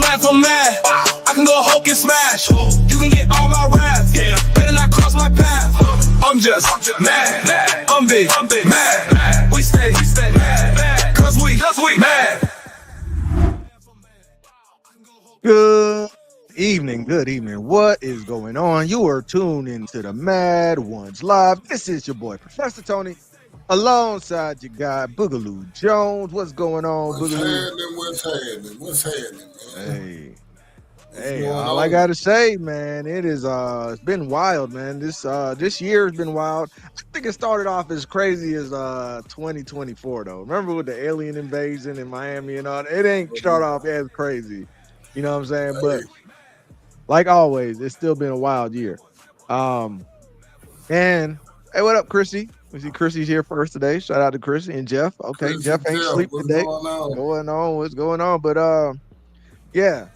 plan from mad. I can go Hulk and smash. You can get all my wrath. Better not cross my path. I'm just mad. I'm big mad. We stay mad. Cause we mad. Good evening. What is going on? You are tuned into the Mad Ones Live. This is your boy, Professor Tony, alongside your guy, Boogaloo Jones. What's going on, Boogaloo? What's happening, man? Hey, all I gotta say, man, it's been wild, man. This year has been wild. I think it started off as crazy as 2024 though. Remember with the alien invasion in Miami and all that? It ain't start off as crazy. You know what I'm saying? But like always, it's still been a wild year. And hey, what up, Chrissy? We see Chrissy's here first today. Shout out to Chrissy and Jeff. Okay, Jeff ain't sleep today. What's going on? But yeah.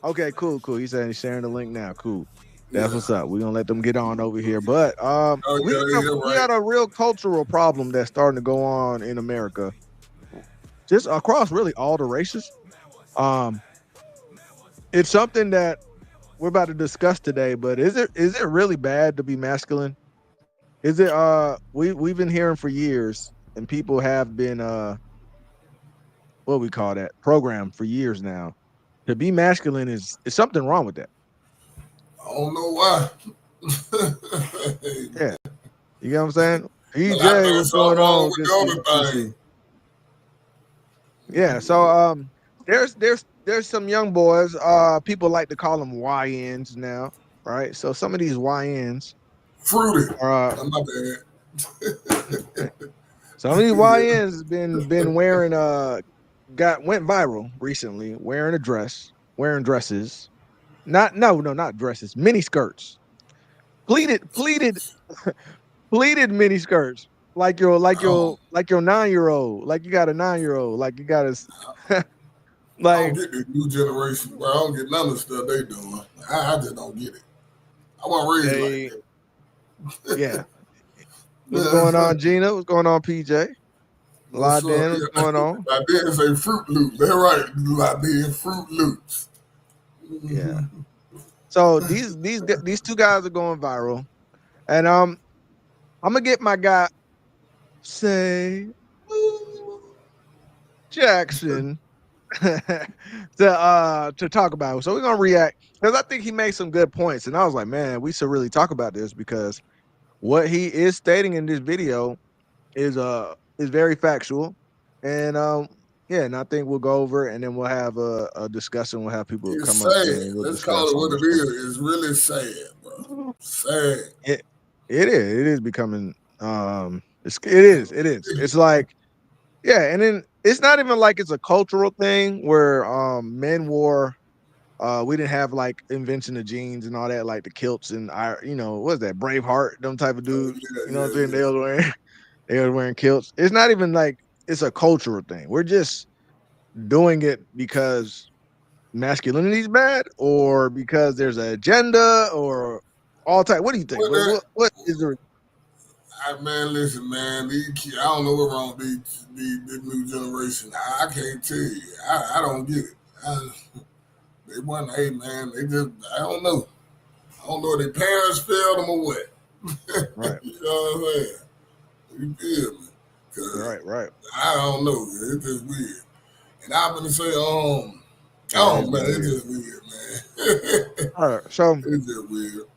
Okay, cool. He's saying he's sharing the link now. Cool. That's what's up. We're gonna let them get on over here. But we got a real cultural problem that's starting to go on in America. Just across really all the races. It's something that we're about to discuss today, but is it really bad to be masculine? Is it we've been hearing for years, and people have been what we call that programmed for years now. To be masculine is something wrong with that. I don't know why. Yeah. You know what I'm saying? EJ, what's going on? Yeah, so there's some young boys, people like to call them YNs now, right? So some of these YNs fruity. My bad. Some of these YNs been wearing went viral recently, wearing dresses. Not dresses, mini skirts. Pleated mini skirts. Like your 9-year-old, like you got a 9-year-old, like you got a like. I don't get this new generation, bro. I don't get none of the stuff they doing. I just don't get it. I want to raise like that. Yeah. What's going on, Gina? What's going on, PJ? What's going on? Laden say Fruit Loops. They're right. Laden Fruit Loops. Yeah. So these two guys are going viral, and I'm gonna get my guy Say Jackson to talk about it. So we're gonna react because I think he made some good points, and I was like, man, we should really talk about this because what he is stating in this video is very factual, and and I think we'll go over it, and then we'll have a discussion. We'll have people come up. Let's call it what it is. It's really sad, bro. Sad. It is becoming it is. It's like, yeah, and then it's not even like it's a cultural thing where men wore we didn't have like invention of jeans and all that, like the kilts and what's that, Braveheart, them type of dudes. You know what I'm saying? They were wearing kilts. It's not even like it's a cultural thing. We're just doing it because masculinity is bad, or because there's an agenda, or all type. What do you think? What is the? Man, listen, man. I don't know what's wrong with this new generation. I can't tell you. I don't get it. They want, hey, man. They just, I don't know. I don't know if their parents failed them or what. Right. You know what I'm saying? You feel me? Right. I don't know. It's just weird. And I'm gonna say, man, it's just weird, man. All right, so it's just weird.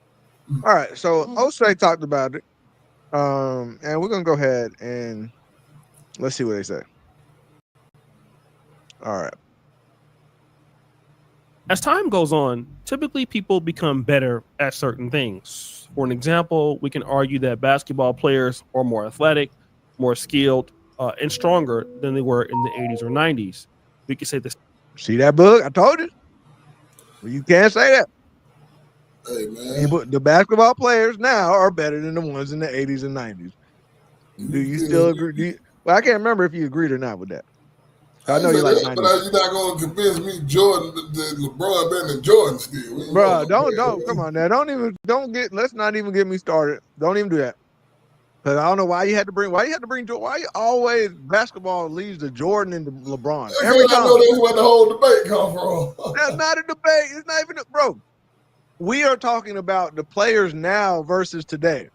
All right, so O'Shea talked about it, and we're gonna go ahead and let's see what they say. All right. As time goes on, typically people become better at certain things. For an example, we can argue that basketball players are more athletic, more skilled, and stronger than they were in the 80s or 90s. We could say this. See that book? I told you. Well, you can't say that. Hey, man. The basketball players now are better than the ones in the 80s and 90s. Do you still agree? Well, I can't remember if you agreed or not with that. I know you like 90s. But you're not going to convince me Jordan, LeBron better than Jordan still. Bro, don't come on now. Let's not even get me started. Don't even do that. But I don't know why you had to bring Jordan. Why you always basketball leaves the Jordan and the LeBron every Because I time? know that's where the whole debate come from. That's not a debate. It's not even bro. We are talking about the players now versus today.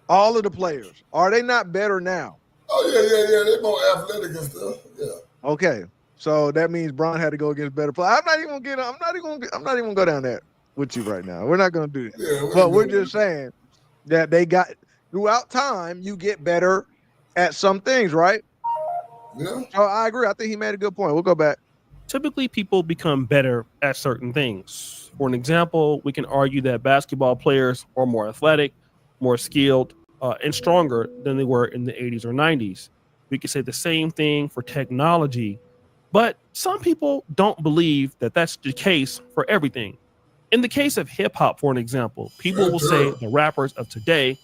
All of the players, are they not better now? Oh yeah. They're more athletic and stuff. Yeah. Okay, so that means Bron had to go against better players. I'm not even gonna go down that with you right now. We're not gonna do that. Yeah. But we're just saying that they got throughout time. You get better at some things, right? Yeah. So I agree. I think he made a good point. We'll go back. Typically, people become better at certain things. For an example, we can argue that basketball players are more athletic, more skilled, and stronger than they were in the 80s or 90s. We could say the same thing for technology, but some people don't believe that that's the case for everything. In the case of hip hop, for an example, people will say the rappers of today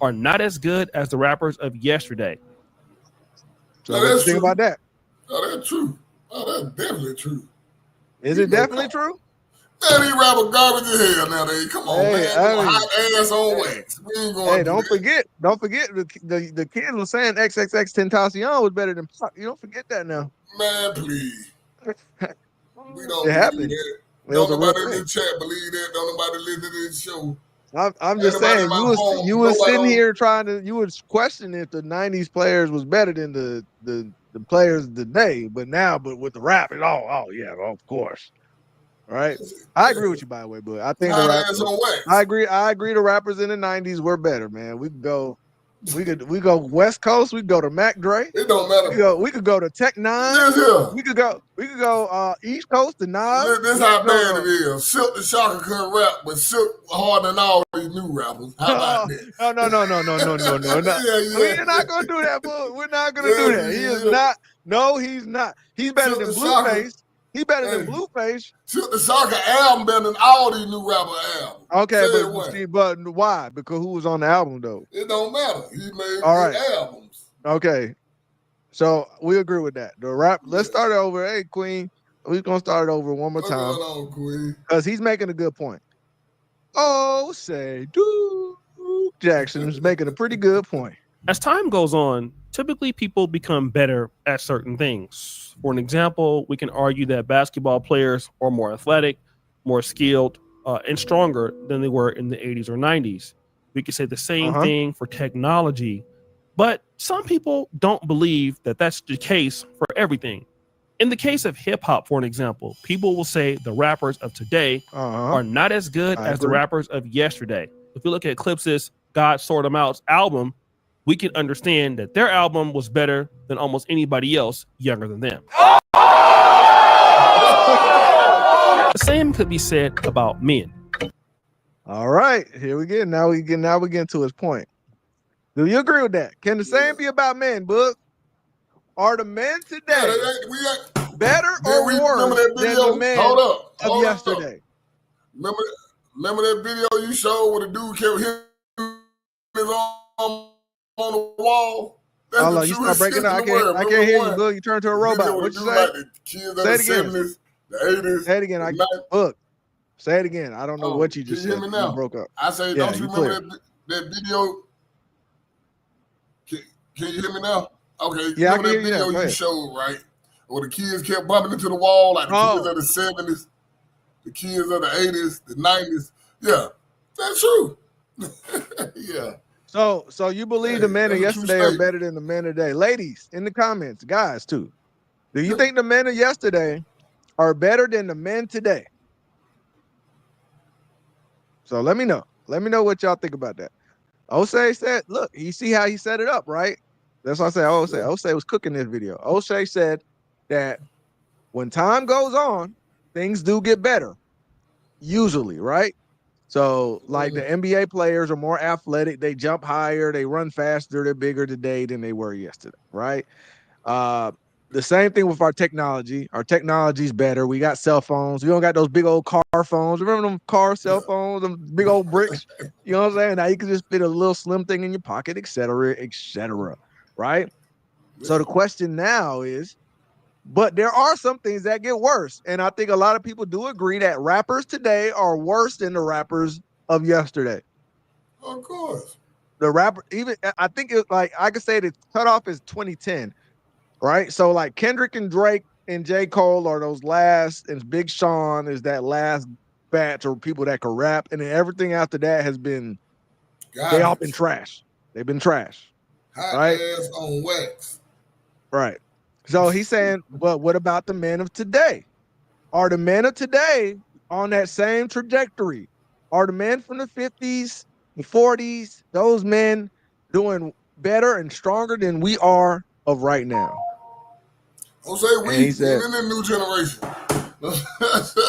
are not as good as the rappers of yesterday. So what do you think about that? Oh, that's true. Oh, that's definitely true. Is it definitely true? Man, these rappers garbage as hell nowadays. Come on, Hey, man. I mean- Hot ass on wax. We ain't going Hey, to don't forget the kid was saying XXX Tentacion was better than Pac. You don't forget that now. Man, please. We don't It believe happened. that. It was Don't a real nobody in thing. the chat believe that. Don't nobody listen to this show. I'm just Everybody saying in my home, you was nobody sitting on- here you was questioning if the '90s players was better than the players today, but with the rap, oh yeah, of course, right? I agree with you by the way, but I think the Hot rappers. ass on wax. I agree. The rappers in the '90s were better, man. We go West Coast. We could go to Mac Dre. It don't matter. We could go to Tech Nine. This here. We could go East Coast to Nas. This how bad it is. Silk the Shocker couldn't rap, but Silk harder than all these new rappers. How about that? No. Yeah. We're not gonna do that, bro. We're not gonna do that. He is not. No, he's not. He's better than Blueface. He's better than Blueface. Silk the Shocker album better than all these new rapper albums. Okay, Say but what? see, but why? Because who was on the album though? It don't matter. He made All good right. albums. Okay, so we agree with that. The rap. Let's start it over. Hey, Queen, we're gonna start it over one more What's time going on, Queen? because he's making a good point. Oh, say do Jackson is making a pretty good point. As time goes on, typically people become better at certain things. For an example, we can argue that basketball players are more athletic, more skilled, and stronger than they were in the 80s or 90s. We could say the same thing for technology, but some people don't believe that that's the case for everything. In the case of hip hop, for an example, people will say the rappers of today are not as good as the rappers of yesterday. If you look at Clipse's God Sort 'Em Out's album, we can understand that their album was better than almost anybody else younger than them. The same could be said about men. All right, here we get. Now we get to his point. Do you agree with that? Can the same be about men, Book? Are the men today better or worse than the men of yesterday? Remember that video you showed where the dude kept hitting his arm on the wall? That's Hold the on, you truest start breaking shit up. in the world. I can't hear you, Book. You turn to a robot. Video What with you the say? dude like the kids of Say the it again. 70s, the 80s. Say it again. Book. Say it again. I don't know what you just can you said. hear me now? You broke up. I say, Yeah, don't you you remember that video? Can you hear me now? Okay, Yeah, I remember can that hear you now. video Go you ahead. showed, right? Where the kids kept bumping into the wall, like the kids of the 70s, the kids of the 80s, the 90s. Yeah, that's true. Yeah. So you believe the men of that's a true yesterday are statement. better than the men of today? Ladies, in the comments, guys too. Do you think the men of yesterday are better than the men today? So let me know. Let me know what y'all think about that. Osei said, look, you see how he set it up, right? That's what I say. Osei was cooking this video. Osei said that when time goes on, things do get better. Usually, right? So, like the NBA players are more athletic, they jump higher, they run faster, they're bigger today than they were yesterday, right? The same thing with our technology. Our technology's better. We got cell phones. We don't got those big old car phones. Remember them car cell phones, them big old bricks? You know what I'm saying? Now you can just fit a little slim thing in your pocket, et cetera, right? So the question now is, but there are some things that get worse. And I think a lot of people do agree that rappers today are worse than the rappers of yesterday. Of course. the rapper, even I think it like I could say the cutoff is 2010, right? So like Kendrick and Drake and J. Cole are those last, and Big Sean is that last batch of people that can rap, and then everything after that has been they all been trash. They've been trash. Hot right? ass on wax. Right. So he's saying, but what about the men of today? Are the men of today on that same trajectory? Are the men from the 50s, the 40s, those men doing better and stronger than we are of right now? Jose, we And he said, in the new generation.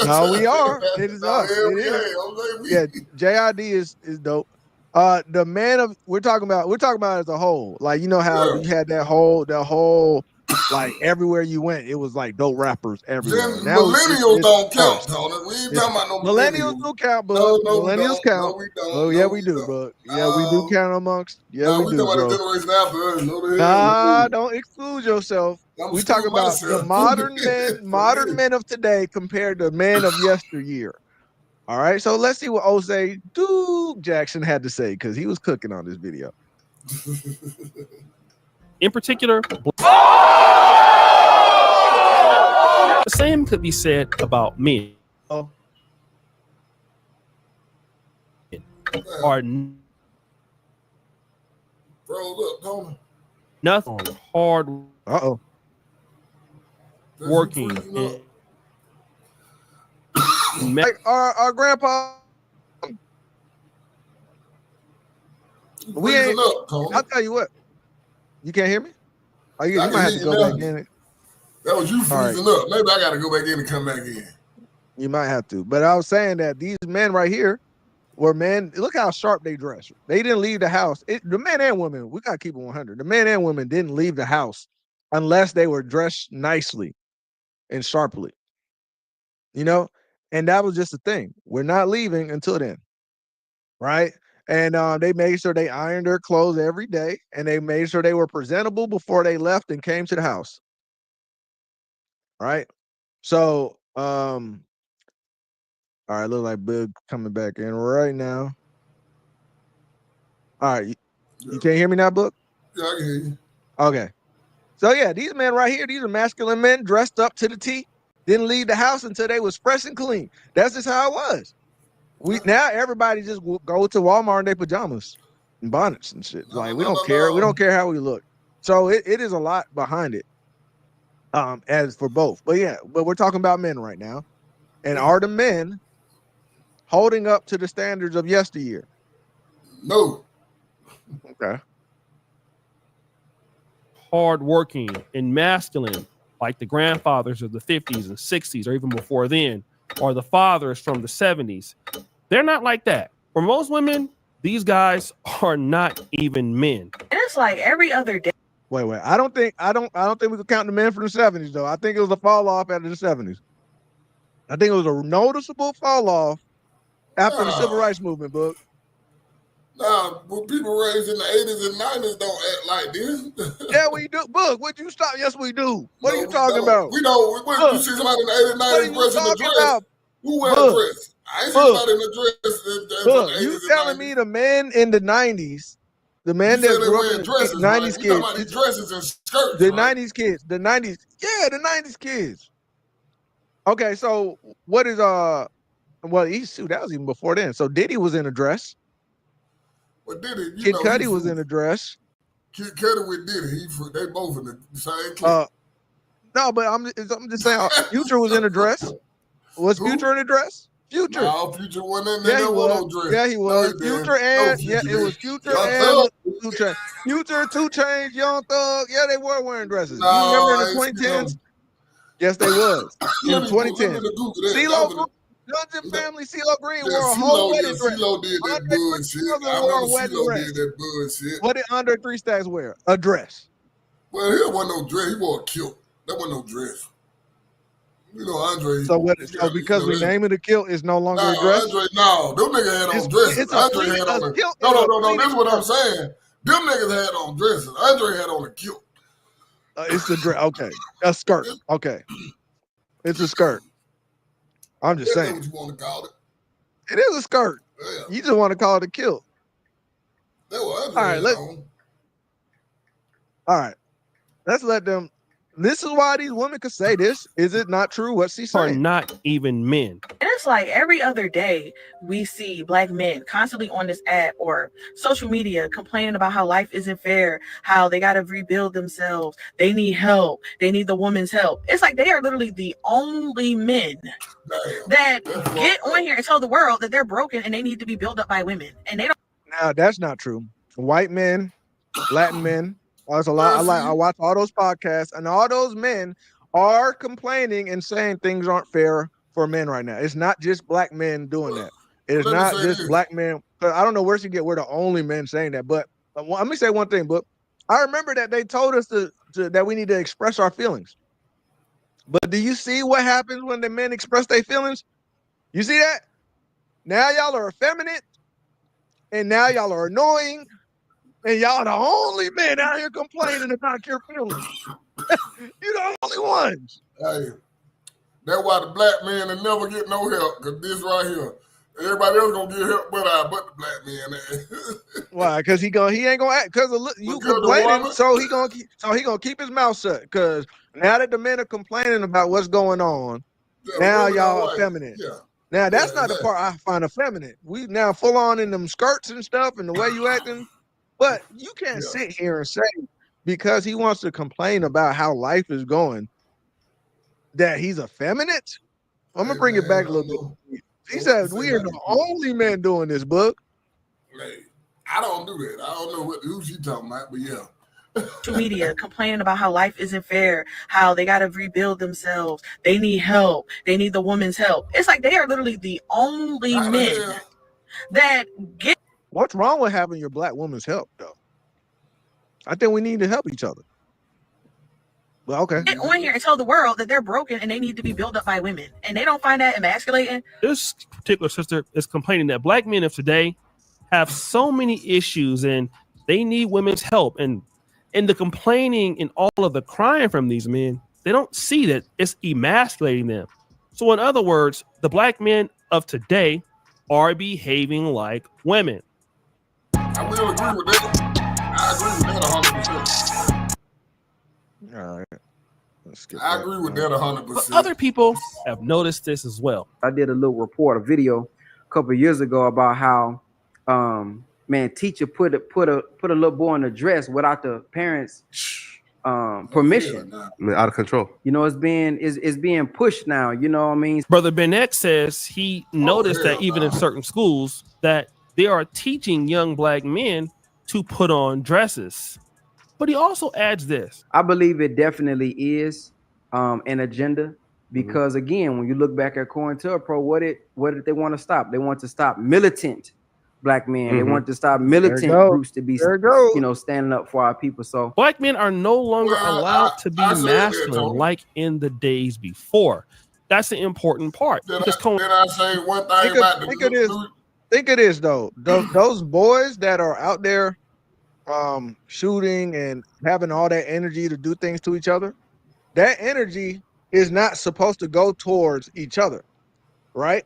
no, we are. It is us. Yeah, It is. Jose, we. Yeah, JID is dope. The man of we're talking about as a whole. Like, you know how you had that whole like everywhere you went, it was like dope rappers everywhere. Then Now millennials don't count, us. Tony. We ain't talking about no Millennials do count, bro. No, Millennials count. No, we don't. Oh, yeah, we do, bro. Yeah, we do count amongst. Yeah, we do, talking bro. about the generation after us. No, the Nah, don't exclude yourself. We talking about myself. the modern men of today compared to men of yesteryear. All right, so let's see what Jose Duke Jackson had to say because he was cooking on this video. In particular, the same could be said about men. Are Froze up, Tony. nothing hard That's working. freezing up. Like our grandpa, we ain't. Freezing up, Tony. I'll tell you what. You can't hear me? Oh, you I might can have hear to you go now. back in it. That was you freezing up. Maybe I got to go back in and come back in. You might have to. But I was saying that these men right here were men. Look how sharp they dress. They didn't leave the house. The men and women, we got to keep it 100. The men and women didn't leave the house unless they were dressed nicely and sharply. You know? And that was just the thing. We're not leaving until then. Right? And they made sure they ironed their clothes every day, and they made sure they were presentable before they left and came to the house. Right? So, all right, look like Big coming back in right now. All right, you can't hear me now, Book? Yeah, I can hear you. Okay. So yeah, these men right here, these are masculine men dressed up to the T. Didn't leave the house until they was fresh and clean. That's just how it was. Now everybody just go to Walmart in their pajamas and bonnets and shit. Like we don't care. We don't care how we look. So it is a lot behind it. As for both. But yeah, but we're talking about men right now. And are the men holding up to the standards of yesteryear? No. Okay. Hardworking and masculine, like the grandfathers of the 50s and 60s, or even before then, or the fathers from the 70s. They're not like that. For most women, these guys are not even men. It's like every other day. Wait. I don't think we could count the men from the 70s though. I think it was a fall off after the 70s. I think it was a noticeable fall off after the civil rights movement, Book. Nah, when people raised in the 80s and 90s don't act like this. Yeah, we do. Book, would you stop? Yes, we do. What No, are you we talking don't. about? We don't. When you see somebody in the 80s and 90s dressing a dress, who wear a dress? I ain't seen somebody in a dress. Look, you telling me the men in the 90s, the men that grew up in the 90s kids, right? Dresses and skirts, the right? 90s kids, the 90s, yeah, the 90s kids. Okay, so what is well, that was even before then. So Diddy was in a dress. Well, Diddy, Kid Cudi was in a dress. Kid Cudi with Diddy, they both in the same clip. No, but I'm just saying, Future was in a dress. Was Future in a dress? Future. No, Future wasn't in there. Yeah, he was. No dress. Yeah, he was. No, Future and Future, it was Future and 2 Chainz. Future, 2 Chainz, Young Thug. Yeah, they were wearing dresses. You remember in the 2010s? Yes, they was. In the 2010s. CeeLo, Dungeon Family, CeeLo Green wore a whole wedding dress. CeeLo did that bullshit. I remember CeeLo did that bullshit. What did Andre 3 Stacks wear? A dress. Well, he wasn't no dress. He wore a kilt. That wasn't no dress. You know, Andre. So because we name it a kilt, it's no longer a dress? Andre, no. Them niggas had on dresses. Andre had on a kilt. No. That's what I'm saying. Them niggas had on dresses. Andre had on a kilt. It's a dress. Okay. A skirt. Okay. It's a skirt. I'm just saying. What you want to call it. It is a skirt. Yeah. You just want to call it a kilt. They were ugly. All right, all right. Let's let them. This is why these women could say this. Is it not true what she's Are saying? not even men. And it's like every other day we see black men constantly on this app or social media complaining about how life isn't fair, how they got to rebuild themselves, they need help, they need the woman's help. It's like they are literally the only men that get on here and tell the world that they're broken and they need to be built up by women. And they don't. Now that's not true. White men, Latin men. There's a lot. I watch all those podcasts, and all those men are complaining and saying things aren't fair for men right now. It's not just black men doing that. It is not just black men. I don't know where she get. We're the only men saying that. But let me say one thing. But I remember that they told us that we need to express our feelings. But do you see what happens when the men express their feelings? You see that? Now y'all are effeminate, and now y'all are annoying. And y'all the only men out here complaining about your feelings. You're the only ones. Hey, that's why the black man will never get no help. Cause this right here, everybody else gonna get help, but the black man. Why? Because he ain't gonna act. Because you complaining, so he gonna keep his mouth shut. Because now that the men are complaining about what's going on, now y'all effeminate. Yeah. Now that's not the part I find effeminate. We now full on in them skirts and stuff, and the way you acting. But you can't sit here and say because he wants to complain about how life is going that he's effeminate. I'm gonna bring it back a little bit. He said we are the only men doing this, book. Hey, I don't do that. I don't know who she talking about, but yeah. Social media complaining about how life isn't fair, how they got to rebuild themselves, they need help, they need the woman's help. It's like they are literally the only men that get. What's wrong with having your black woman's help, though? I think we need to help each other. Well, okay. Get on here and tell the world that they're broken and they need to be built up by women. And they don't find that emasculating. This particular sister is complaining that black men of today have so many issues and they need women's help. And in the complaining and all of the crying from these men, they don't see that it's emasculating them. So in other words, the black men of today are behaving like women. I will agree with that. I agree with that 100%. All right. Let's get I agree with that 100%. But other people have noticed this as well. I did a little report, a video a couple of years ago about how teacher put a little boy in a dress without the parents' permission. Out of control. You know, it's being pushed now. You know what I mean? Brother Bennett says he noticed that even in certain schools that they are teaching young black men to put on dresses. But he also adds this. I believe it definitely is an agenda because again, when you look back at COINTELPRO, what did they want to stop? They want to stop militant black men. They want to stop militant groups to be, standing up for our people. So black men are no longer allowed to be masculine like in the days before. That's the important part. Did I say one thing about Think of this though. Those boys that are out there shooting and having all that energy to do things to each other, that energy is not supposed to go towards each other, right?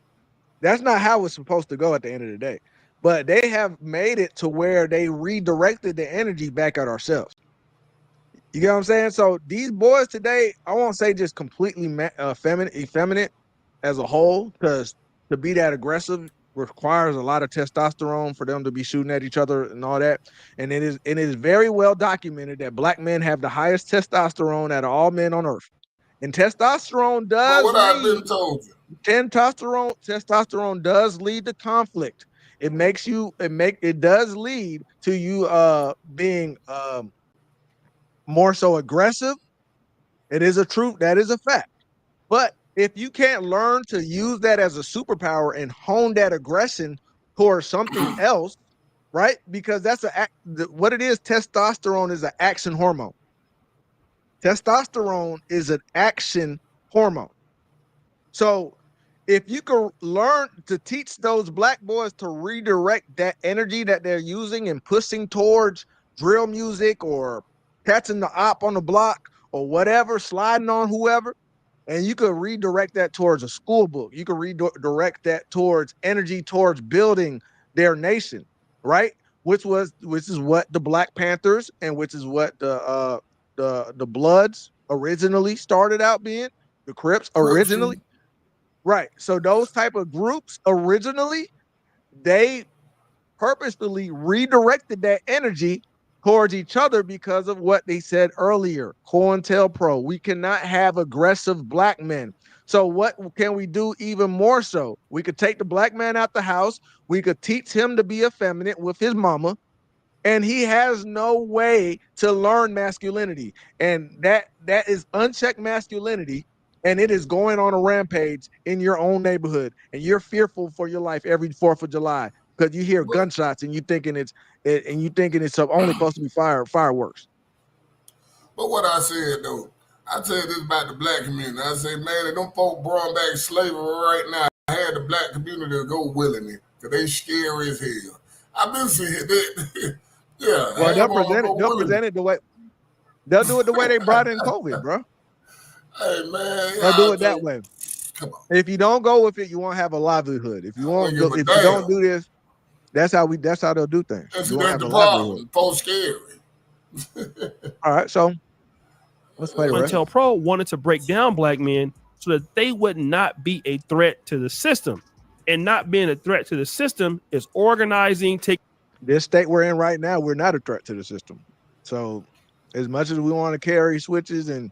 That's not how it's supposed to go at the end of the day. But they have made it to where they redirected the energy back at ourselves. You get what I'm saying? So these boys today, I won't say just completely effeminate as a whole, because to be that aggressive requires a lot of testosterone for them to be shooting at each other and all that. And it is very well documented that black men have the highest testosterone out of all men on earth. And testosterone does testosterone does lead to conflict. It does lead to you being more so aggressive. It is a truth, that is a fact. But if you can't learn to use that as a superpower and hone that aggression towards something else, right? Because that's what it is. Testosterone is an action hormone. Testosterone is an action hormone. So if you can learn to teach those black boys to redirect that energy that they're using and pushing towards drill music or catching the op on the block or whatever, sliding on whoever, and you could redirect that towards a school book. You could redirect that towards energy, towards building their nation, right? which is what the Black Panthers and which is what the Bloods originally started out being, the Crips originally. Right. So those type of groups originally, they purposefully redirected that energy towards each other because of what they said earlier. COINTELPRO, we cannot have aggressive black men. So what can we do even more so? We could take the black man out the house. We could teach him to be effeminate with his mama, and he has no way to learn masculinity. And that is unchecked masculinity, and it is going on a rampage in your own neighborhood, and you're fearful for your life every 4th of July because you hear gunshots and you thinking it's only supposed to be fireworks. But what I said though, I tell you this about the black community. I say, man, if them folk brought back slavery right now, I had the black community to go willingly because they scary as hell. I've been seeing that. Yeah. Well, they'll present it the way they'll do it the way they brought in COVID, bro. Hey man, they'll do it that way. Come on. If you don't go with it, you won't have a livelihood. If you don't do this, that's how they'll do things. That's the problem. Folks scary. All right, so let's play the rest. COINTELPRO wanted to break down black men so that they would not be a threat to the system. And not being a threat to the system is organizing, this state we're in right now, we're not a threat to the system. So as much as we want to carry switches and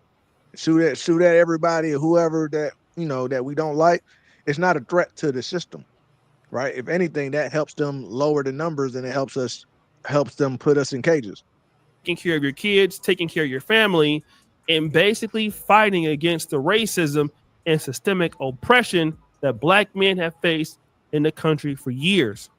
shoot at everybody or whoever that that we don't like, it's not a threat to the system. Right? If anything, that helps them lower the numbers and it helps them put us in cages. taking care of your kids, taking care of your family, and basically fighting against the racism and systemic oppression that black men have faced in the country for years.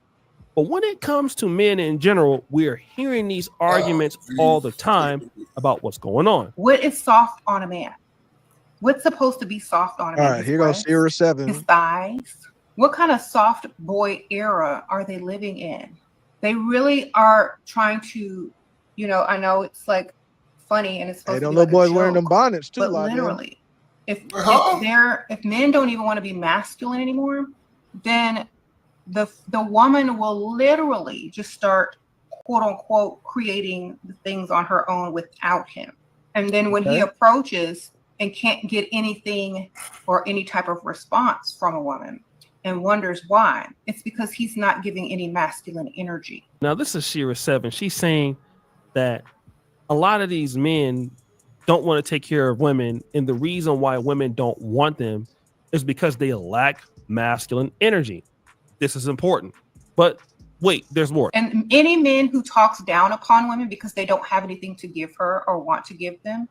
But when it comes to men in general, we are hearing these arguments all the time about what's going on. What is soft on a man? What's supposed to be soft on a man? All right, here goes Sierra 7. His thighs. What kind of soft boy era are they living in? They really are trying to, I know it's like funny and it's supposed to be little like boys a wearing joke, them bonnets too. but like literally, if men don't even want to be masculine anymore, then the woman will literally just start, quote unquote, creating the things on her own without him. And then when he approaches and can't get anything or any type of response from a woman and wonders why, it's because he's not giving any masculine energy. Now, this is Shira 7. She's saying that a lot of these men don't want to take care of women, and the reason why women don't want them is because they lack masculine energy. This is important. But wait, there's more. And any men who talks down upon women because they don't have anything to give her or want to give them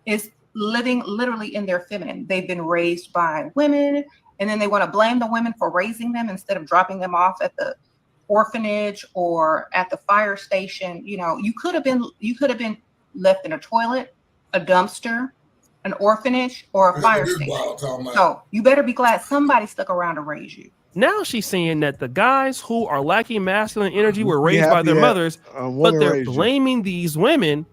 is living literally in their feminine. They've been raised by women, and then they want to blame the women for raising them instead of dropping them off at the orphanage or at the fire station. You could have been left in a toilet, a dumpster, an orphanage, or a fire station. So you better be glad somebody stuck around to raise you. Now she's saying that the guys who are lacking masculine energy were raised by their mothers, but they're blaming these women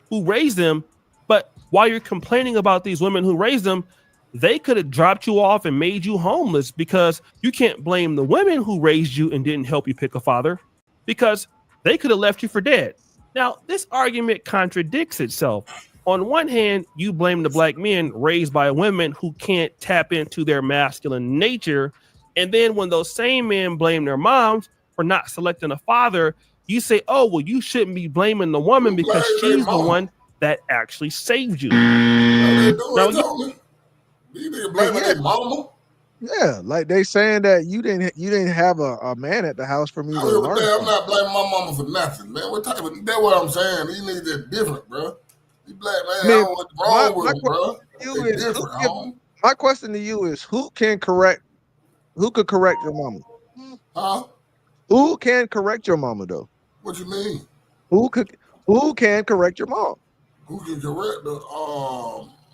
who raised them. But while you're complaining about these women who raised them, they could have dropped you off and made you homeless, because you can't blame the women who raised you and didn't help you pick a father, because they could have left you for dead. Now, this argument contradicts itself. On one hand, you blame the black men raised by women who can't tap into their masculine nature. And then when those same men blame their moms for not selecting a father, you say, oh, well, you shouldn't be blaming the woman because she's the one that actually saved you. Yeah, like they saying that you didn't have a man at the house for me to learn. I'm not blaming my mama for nothing, man. That's what I'm saying. These niggas are different, bro. You black man, I don't know what's wrong with them, bro. My question to you is, who could correct your mama? Huh? Who can correct your mama though? What you mean? Who can correct your mom? Who can correct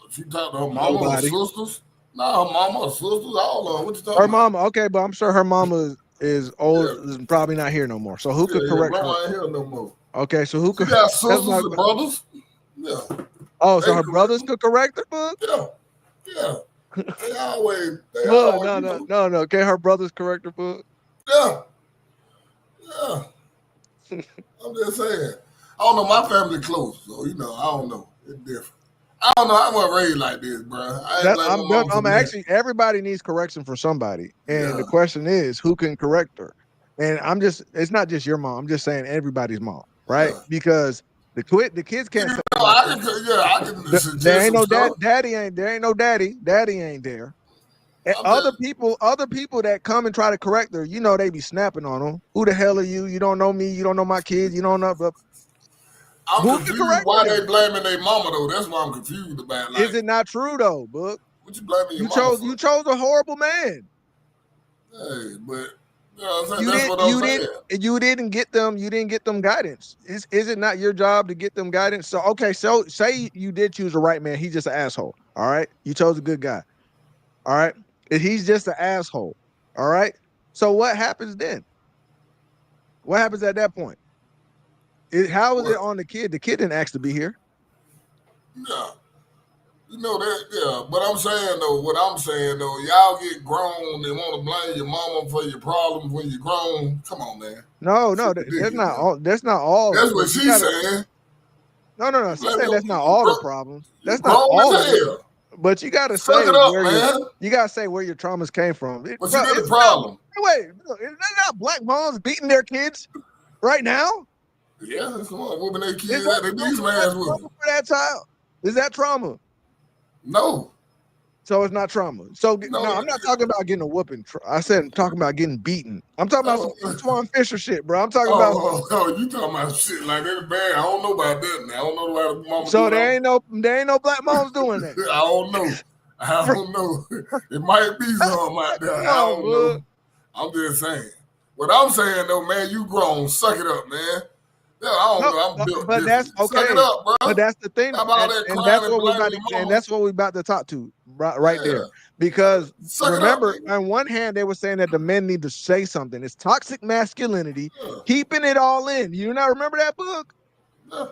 she talked to her mama or sisters? Nah, her mama or sisters, all of them. What you talking about? Her mama, okay, but I'm sure her mama is old, is probably not here no more. So who could correct her? Ain't here no more. Okay, so who could? She got sisters and brothers. Yeah. Oh, so her brothers could correct her, bud? Yeah. They always. No. Can her brothers correct her, bud? Yeah. I'm just saying. I don't know. My family close, so I don't know. It's different. I don't know. I wasn't raised like this, bro. I ain't like my mom for I'm me. actually everybody needs correction from somebody, and the question is who can correct her. And it's not just your mom. I'm just saying everybody's mom, right? Yeah. Because the kids can't say I can there suggest ain't some no stuff. daddy ain't there ain't no daddy ain't there. And I'm other just- people that come and try to correct her, they be snapping on them. Who the hell are you? You don't know me. You don't know my kids. You don't know. But I'm who can confused correct why them? they blaming their mama though. That's what I'm confused about. Like, Is it not true though, Book? what you blaming your You mama chose for? you chose a horrible man. Hey, but what I'm saying? You That's didn't what I'm saying. you didn't get them guidance. Is it not your job to get them guidance? So okay, so say you did choose the right man. He's just an asshole. All right. You chose a good guy. All right. And he's just an asshole. All right. So what happens then? What happens at that point? How is it What? on the kid? The kid didn't ask to be here. Yeah. You know that, yeah. But I'm saying though, y'all get grown and want to blame your mama for your problems when you're grown. Come on, man. No, It's that's ridiculous, not man. all. That's not all. That's But what you she's gotta, saying. no. You She's blame saying that's not you all the grown, problems. you That's not grown all as of it. hell. But you gotta Suck say it up, where man. you gotta say where your traumas came from. But see, that's the problem. Wait, look, is that not black moms beating their kids right now? Yeah, that's what whooping their Is kids that, out. They need is some that ass trauma whooping. for that child? Is that trauma? No. So it's not trauma. So No. no, I'm not talking about getting a whooping. I said I'm talking about getting beaten. I'm talking about some Antoine Fisher shit, bro. I'm talking about. You talking about shit like that bad. I don't know about that now. I don't know about mama So doing there ain't no black moms doing that. I don't know. I don't know. It might be some out there. Come I on, don't know. I'm just saying. What I'm saying though, man, you grown. Suck it up, man. Yeah, I don't know. I'm built but that's different. okay. Suck it up, bro. But that's the thing, Stop all that and crying that's and what we're blaming about to, your mama. and that's what we're about to talk to right there. Because Suck remember, it up, on one hand, they were saying that the men need to say something. It's toxic masculinity, Yeah. keeping it all in. You not remember that book? Yeah.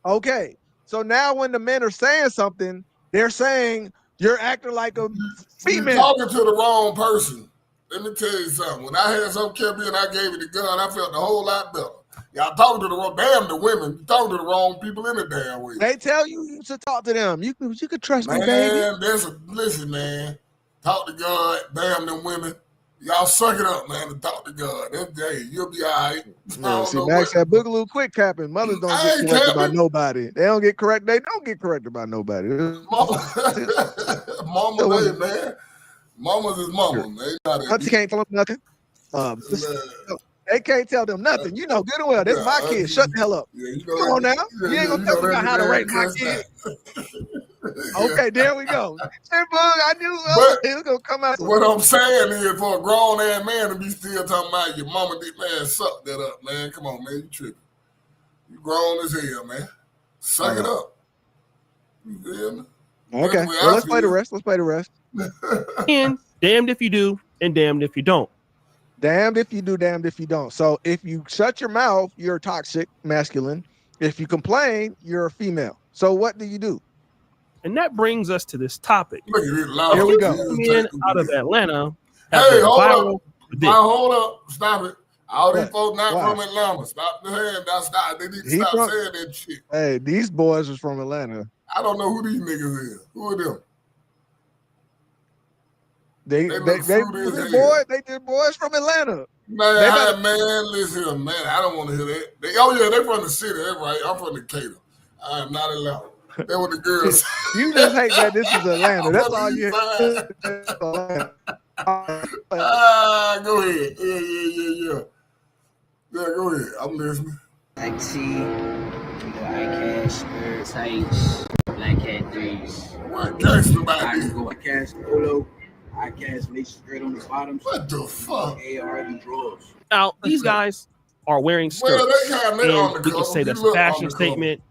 Okay, so now when the men are saying something, they're saying you're acting like a You're female. talking to the wrong person. Let me tell you something. When I had some kept and I gave it the gun, I felt a whole lot better. Y'all talking to the wrong, damn the women. You talking to the wrong people in the damn way. They tell you to talk to them. You could trust me, baby. Man, listen, man. Talk to God, damn them women. Y'all suck it up, man, and talk to God. Hey, you'll be all right. Yeah, see, Max said Boogaloo quit capping. Mothers don't get corrected by nobody. They don't get corrected by nobody. Mama, day, man. Mamas is mamas, man. Auntie can't tell them nothing. They can't tell them nothing. You know good and well. That's my kid. Shut the hell up. Yeah, you know Come on now. You ain't gonna tell me about how to raise my kid. Okay, there we go. Hey, Bug, I knew it was gonna come out. What I'm saying is, for a grown ass man to be still talking about your mama did, man, suck that up, man. Come on, man, you tripping. You grown as hell, man. Suck it up. You feel me? Okay, well, let's play the rest. Let's play the rest. And damned if you do, and damned if you don't. Damned if you do, damned if you don't. So if you shut your mouth, you're toxic masculine. If you complain, you're a female. So what do you do? And that brings us to this topic. Look at it, loud. Here we go. Men out of Atlanta. Hey, hold up. Stop it. All these folks not Why? from Atlanta. Stop the hand. Stop. They need to stop saying that shit. Hey, these boys is from Atlanta. I don't know who these niggas is. Who are them? They just boys from Atlanta. Man, listen, man. I don't want to hear that. They from the city. That's right. I'm from Decatur. I am not Atlanta. They were the girls. You just hate that this is Atlanta. That's all you. Go ahead. Yeah. Yeah, go ahead. I'm listening. Black T, iCash, Spirit Tights, Black Cat 3s. What gangster about this? iCash Polo, iCash lace straight on the bottoms. What the fuck? AR the drawers. Now, these guys are wearing skirts. And we can say that's a fashion statement.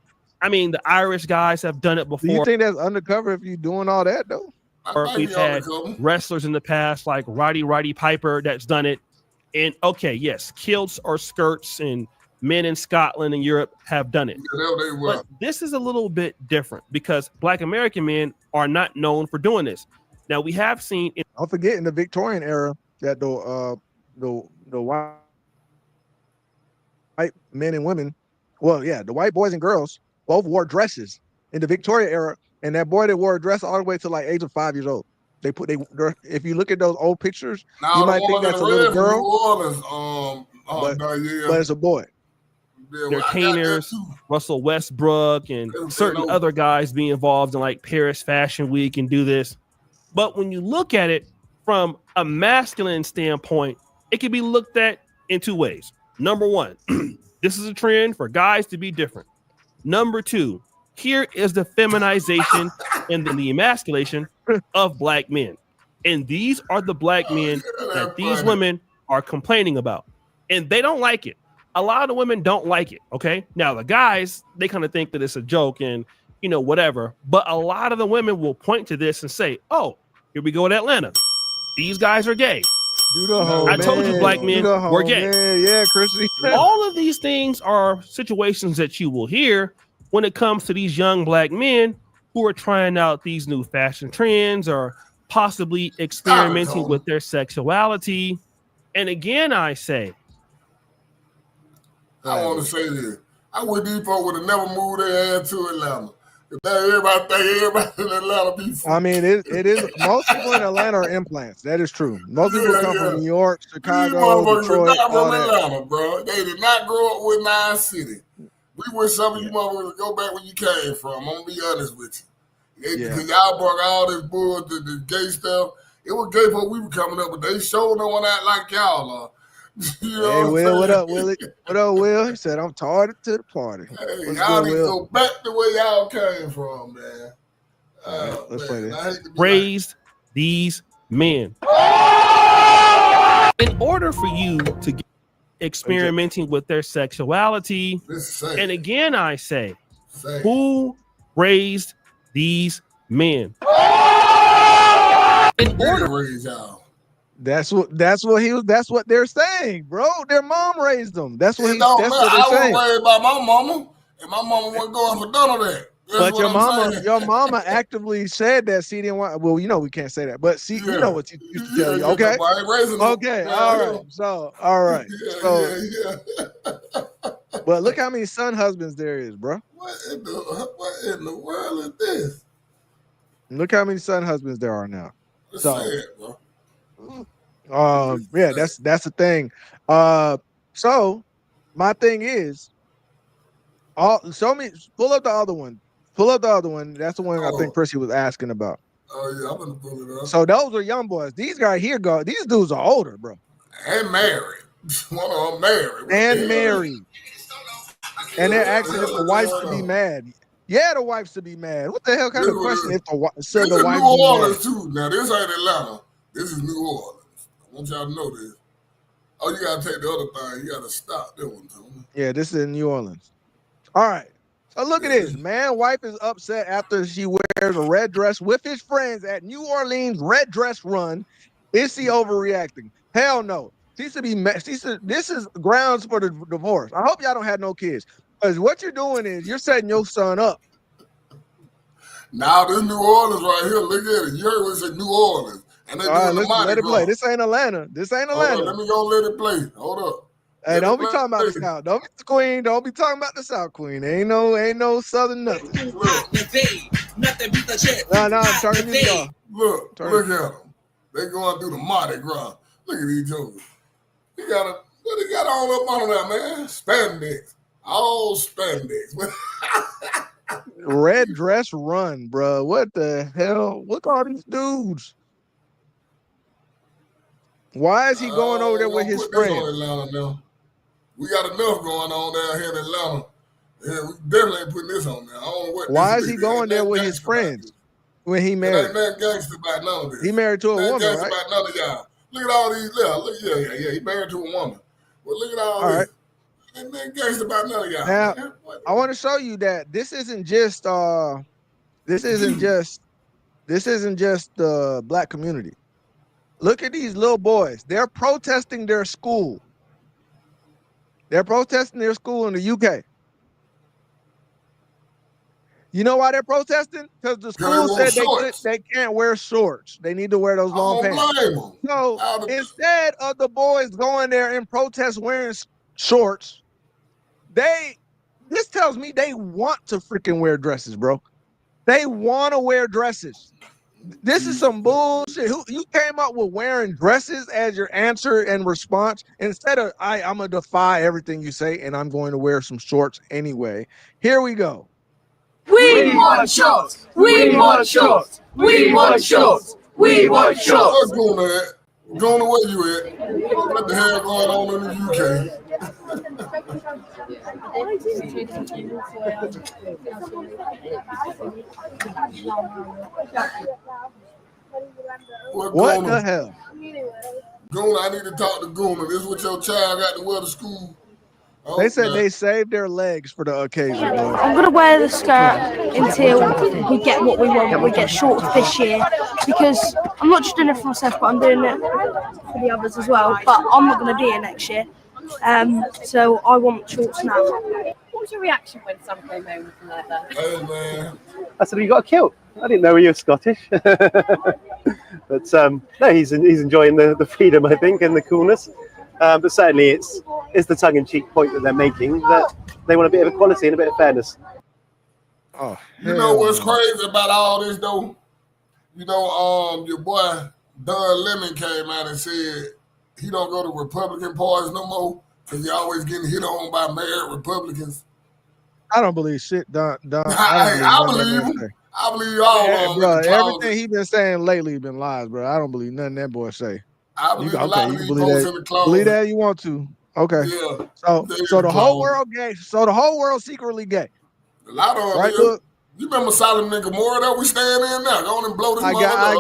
I mean, the Irish guys have done it before. Do you think that's undercover if you're doing all that, though? Or we've had wrestlers in the past like Roddy Piper that's done it. And okay, yes, kilts or skirts, and men in Scotland and Europe have done it. But this is a little bit different because Black American men are not known for doing this. Now we have seen. Don't forget in the Victorian era that the white men and women Well, yeah, the white boys and girls both wore dresses in the Victoria era, and that boy that wore a dress all the way to like age of 5 years old. If you look at those old pictures, Now you the might think ones in that's the a little red from New girl, Orleans, but it's a boy. Their Caners, Russell Westbrook, and certain other guys be involved in like Paris Fashion Week and do this. But when you look at it from a masculine standpoint, it can be looked at in two ways. Number one, this is a trend for guys to be different. Number two, here is the feminization and the emasculation of black men. And these are the black men that these women are complaining about. And they don't like it. A lot of the women don't like it. Okay. Now, the guys, they kind of think that it's a joke and, whatever. But a lot of the women will point to this and say, oh, here we go in Atlanta. These guys are gay. I told you black men were gay. Yeah, Chrissy. All of these things are situations that you will hear when it comes to these young black men who are trying out these new fashion trends or possibly experimenting with their sexuality. And again, I say, I want to say this. I wish these folks would have never moved their ass to Atlanta. If everybody in Atlanta be free. I mean, it is most people in Atlanta are implants. That is true. Most people come from New York, Chicago, Detroit, not all from that. Atlanta, bro. They did not grow up with Nine City. We wish some of you motherfuckers go back where you came from. I'm gonna be honest with you. Because y'all brought all this bull, the gay stuff. It was gay before we were coming up, but they sure don't want to act like y'all are. Hey, Will, what up, Willie? What up, Will? He said, I'm tired to the party. Hey, y'all need to go back the way y'all came from, man. Let's play this. Raised these men. In order for you to get experimenting with their sexuality, and again, I say, who raised these men? In order to raise y'all. That's what they're saying, bro. Their mom raised them. That's what what they're I saying. was raised by my mama, and my mama wasn't going for none of that. But your mama actively said that she didn't want. Well, we can't say that, but see, you know what she used to tell you. Okay. Okay. All right. But look how many son husbands there is, bro. What in the world is this? Look how many son husbands there are now. It's sad, bro. Yeah, that's the thing. So my thing is, pull up the other one. Pull up the other one. That's the one I think Prissy was asking about. Oh yeah, I'm gonna pull it up. So those are young boys. These guys here these dudes are older, bro. And married. One of them married. And married. And they're asking if the wife should be mad. Yeah, the wife should be mad. What the hell kind of question if the wife should New be mad? Orleans too. Now this ain't Atlanta. This is New Orleans. I want y'all to know this. Oh, you gotta take the other thing. You gotta stop that one, Tony. Yeah, this is in New Orleans. All right. So look at this. Man, wife is upset after she wears a red dress with his friends at New Orleans red dress run. Is she overreacting? Hell no. She should be this is grounds for the divorce. I hope y'all don't have no kids. Because what you're doing is you're setting your son up. Now this New Orleans right here. Look at it. You heard what it said, New Orleans. And all right, let it play. This ain't Atlanta. Let me go let it play. Hold up. Hey, don't be talking about the South. Don't be the Queen. Don't be talking about the South Queen. Ain't no Southern nothing. No, I'm turning this off. Look at them. They going through the Mardi Gras. Look at these jokers. What they got on up on that, man? Spandex. All spandex. Red dress run, bro. What the hell? Look at all these dudes. Why is he going over there with his friends? We got enough going on down here in Atlanta. Yeah, we definitely ain't putting this on there. I don't know what. Why is he going there with his friends when he married? Ain't nothing gangster about none of this. He married to a woman, right? About none of y'all. Look at all these. Yeah. He married to a woman. Well, look at all this. Right. Ain't nothing gangster about none of y'all. Now, I want to show you that this isn't just the black community. Look at these little boys. They're protesting their school. They're protesting their school in the UK. You know why they're protesting? Because the school said they can't wear shorts. They need to wear those long pants. So instead of the boys going there and protest wearing shorts, they This tells me they want to freaking wear dresses, bro. They want to wear dresses. This is some bullshit. Who you came up with wearing dresses as your answer and response instead of I'm gonna defy everything you say and I'm going to wear some shorts anyway. Here we go. We want shorts. We want shorts. We want shorts. We want shorts. What's going on? Going where you at? What the hell going on in the UK? What the hell? Guna, I need to talk to Guna. This is what your child got to wear to school. They said they saved their legs for the occasion. Bro. I'm going to wear the skirt until we get what we want. We get shorts this year because I'm not just doing it for myself, but I'm doing it for the others as well. But I'm not going to do it next year. So I want shorts now. What was your reaction when Sam came home with the leather? Hey, man. I said, you got a kilt. I didn't know you were Scottish. But no, he's enjoying the freedom, I think, and the coolness. But certainly it's the tongue-in-cheek point that they're making, that they want a bit of equality and a bit of fairness. Oh, you know what's crazy about all this, though? You know, your boy Don Lemon came out and said he don't go to Republican parties no more because he always getting hit on by married Republicans. I don't believe shit, Don. I believe him. I believe all bro. Everything he been saying lately been lies, bro. I don't believe nothing that boy say. I believe a lot of these folks in the closet. Believe that you want to. Okay. Yeah. So the whole world gay. So the whole world secretly gay. A lot of them. Right, look. You remember Solomon and Gomorrah that we staying in now? Go on and blow this I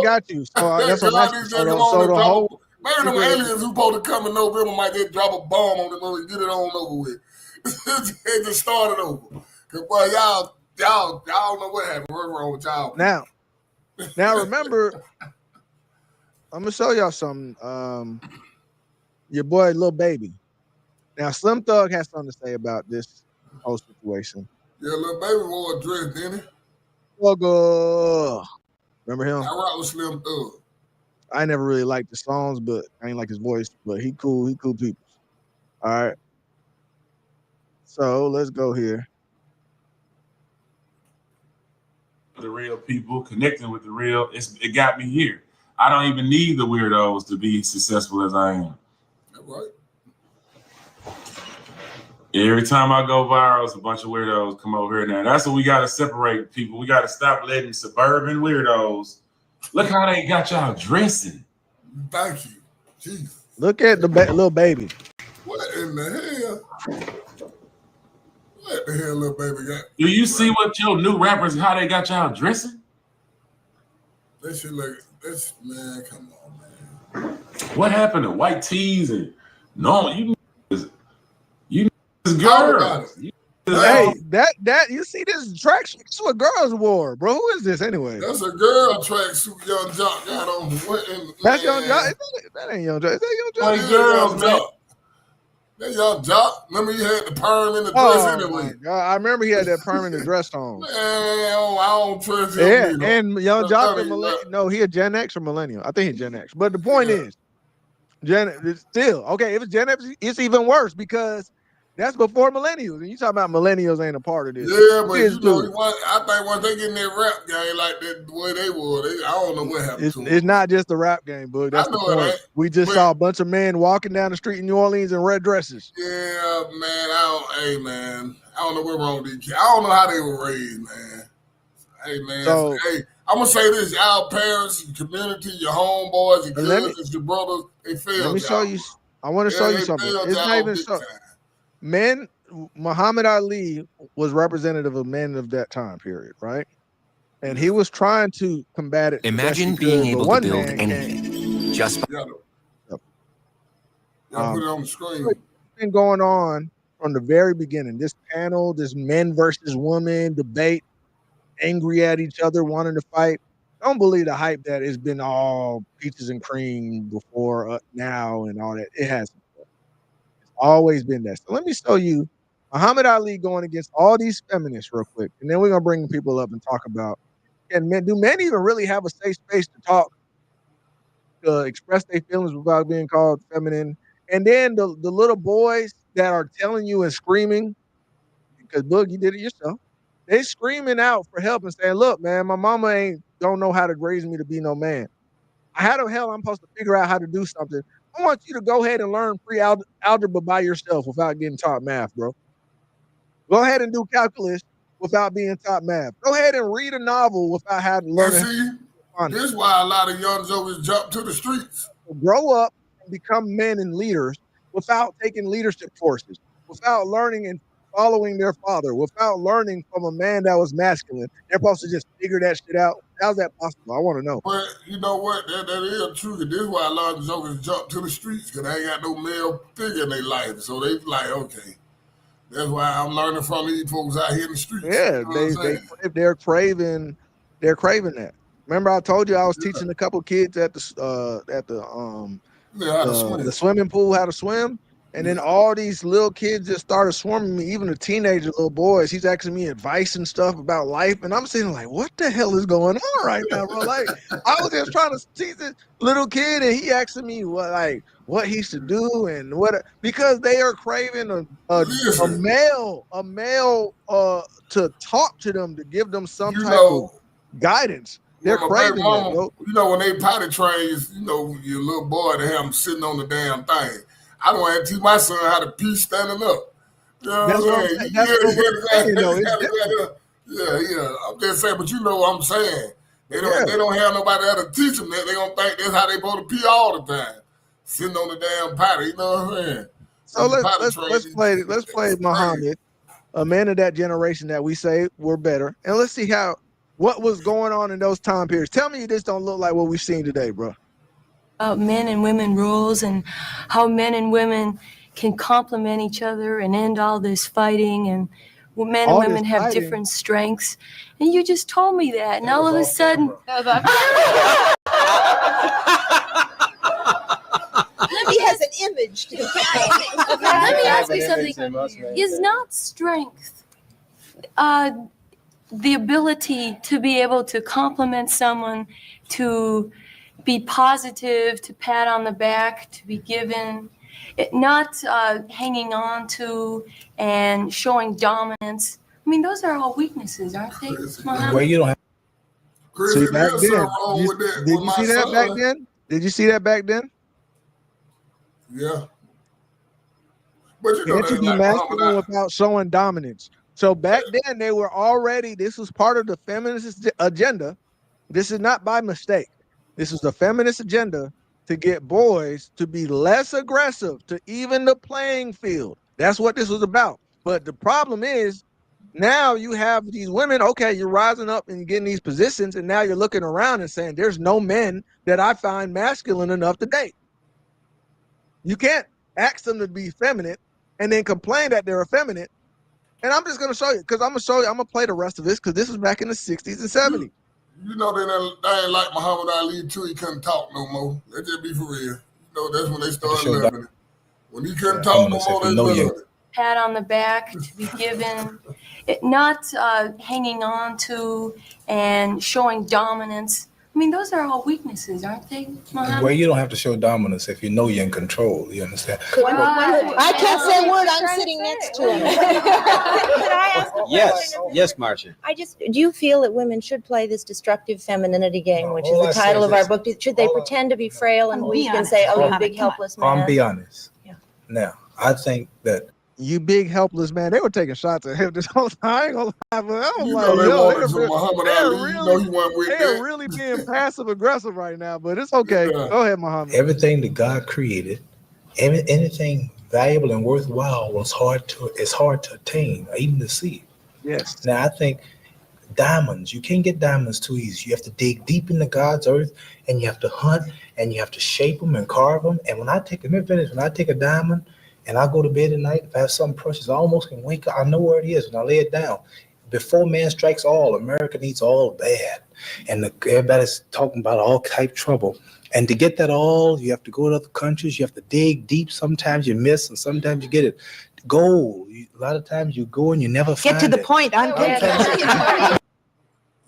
got you. So that's what I'm so the whole maybe them aliens who supposed to come in November might just drop a bomb on them and get it on over with. It just started over. Cause boy, y'all don't know what happened. What's wrong with y'all? Now remember, I'm gonna show y'all something. Your boy, Lil Baby. Now, Slim Thug has something to say about this whole situation. Yeah, Lil Baby wore a dress, didn't he? Remember him? I rock with Slim Thug. I never really liked the songs, but I ain't like his voice. But he cool. He cool people. All right. So let's go here. The real people, connecting with the real, it got me here. I don't even need the weirdos to be successful as I am. That's right. Every time I go viral, it's a bunch of weirdos come over here now. That's what we got to separate people. We got to stop letting suburban weirdos. Look how they got y'all dressing. Thank you. Jeez. Look at the Lil Baby. What in the hell? What the hell, Lil Baby got? Do you see what your new rappers, how they got y'all dressing? That shit like, that's, man, come on, man. What happened to white tees and no, you girls. Hey, that you see this tracksuit? This is what girls wore, bro. Who is this anyway? That's a girl tracksuit Young Jock got on. That's Young Jock. That ain't Young Jock. Is that Young Jock? Like girls, man. That Young Jock. Remember he had the perm in the dress anyway. I remember he had that perm in the dress on. Man, I don't trust him. Yeah, either. and Young Jock is millennial. No, he a Gen X or millennial. I think he's Gen X. But the point is, still okay. If it's Gen X, it's even worse because that's before millennials, and you talking about millennials ain't a part of this. Yeah, but you know, I think once they get in that rap game like that, the way they were, I don't know what happened to them. It's not just the rap game, but that's the point. We just saw a bunch of men walking down the street in New Orleans in red dresses. Yeah, man. I don't know what's wrong with these kids. I don't know how they were raised, man. Hey, man. Hey, I'm gonna say this: y'all parents, your community, your homeboys, your cousins, your brothers, they failed. Let me show you. I want to show you something. It's not even so. Men, Muhammad Ali was representative of men of that time period, right? And he was trying to combat it. Imagine being able to build anything just by... put it on the screen. It's been going on from the very beginning. This panel, this men versus women debate, angry at each other, wanting to fight. Don't believe the hype that it's been all peaches and cream before now and all that. It hasn't. Always been that. So let me show you Muhammad Ali going against all these feminists real quick, and then we're gonna bring people up and talk about. And men, do men even really have a safe space to talk, to express their feelings without being called feminine? And then the little boys that are telling you and screaming, because Boog, you did it yourself. They screaming out for help and saying, "Look, man, my mama don't know how to raise me to be no man. How the hell I'm supposed to figure out how to do something? I want you to go ahead and learn algebra by yourself without getting taught math, bro. Go ahead and do calculus without being taught math. Go ahead and read a novel without having to learn. This is why a lot of young jokers jump to the streets. Grow up and become men and leaders without taking leadership courses, without learning and following their father, without learning from a man that was masculine. They're supposed to just figure that shit out. How's that possible? I want to know. But you know what? That is true. This is why a lot of jokers jump to the streets, because they ain't got no male figure in their life. So they like, okay, that's why I'm learning from these folks out here in the streets. Yeah, you know they're craving that. Remember, I told you I was teaching a couple kids at the swimming pool how to swim, and then all these little kids just started swarming me. Even the teenager little boys, he's asking me advice and stuff about life, and I'm sitting like, what the hell is going on right now, bro? Like, I was just trying to teach this little kid, and he asking me what he should do and because they are craving a male to talk to them, to give them some type of guidance. They're craving that, bro. You know, when they potty trains, you know, your little boy, they have him sitting on the damn thing. I don't have to teach my son how to pee standing up. You know That's what I'm saying. That's what I'm saying, though. Yeah. I'm just saying, but you know what I'm saying. They don't have nobody there to teach them that. They don't think that's how they supposed to pee all the time. Sitting on the damn potty, you know what I'm saying? So let's play Muhammad, a man of that generation that we say were better, and let's see what was going on in those time periods. Tell me this don't look like what we've seen today, bro. Men and women rules and how men and women can complement each other and end all this fighting, and men and women have different strengths. And you just told me that, and all of a sudden, Libby has an image to let me ask you something. Is not strength the ability to be able to compliment someone, to be positive, to pat on the back, to be given, not hanging on to and showing dominance? I mean, those are all weaknesses, aren't they, Muhammad? Where you don't have. See, back then, did you see that back then? Did you see that back then? Yeah. But you know, can't you be masculine without showing dominance? So back then, they were already, this was part of the feminist agenda. This is not by mistake. This is the feminist agenda to get boys to be less aggressive, to even the playing field. That's what this was about. But the problem is, now you have these women, okay, you're rising up and getting these positions, and now you're looking around and saying, there's no men that I find masculine enough to date. You can't ask them to be feminine and then complain that they're effeminate. And I'm just going to show you, because I'm going to play the rest of this, because this was back in the 60s and 70s. You know, they ain't like Muhammad Ali too. He couldn't talk no more. Let just be for real. You know, that's when they started loving it. When he couldn't talk no more, they loved it. Pat on the back, to be given, not hanging on to and showing dominance. I mean, those are all weaknesses, aren't they, Muhammad? Where you don't have to show dominance if you know you're in control. You understand? I can't say a word. I'm sitting next to him. Can I ask a question? Yes, Marcia. Do you feel that women should play this destructive femininity game, which is the title of our book? Should they pretend to be frail and weak and say, "Oh, you big helpless man"? I'll be honest. Yeah. Now, I think that you big helpless man. They were taking shots at him this whole time. I ain't gonna lie, but I was they're really being passive aggressive right now. But it's okay. Go ahead, Muhammad. Everything that God created, anything valuable and worthwhile is hard to attain, or even to see. Yes. Now I think diamonds, you can't get diamonds too easy. You have to dig deep into God's earth, and you have to hunt, and you have to shape them and carve them. And when I take a diamond and I go to bed at night, if I have something precious, I almost can wake up. I know where it is when I lay it down. Before man strikes all, America needs all bad. And everybody's talking about all type trouble. And to get that all, you have to go to other countries. You have to dig deep. Sometimes you miss, and sometimes you get it. Gold. A lot of times you go and you never find it. Get to the point.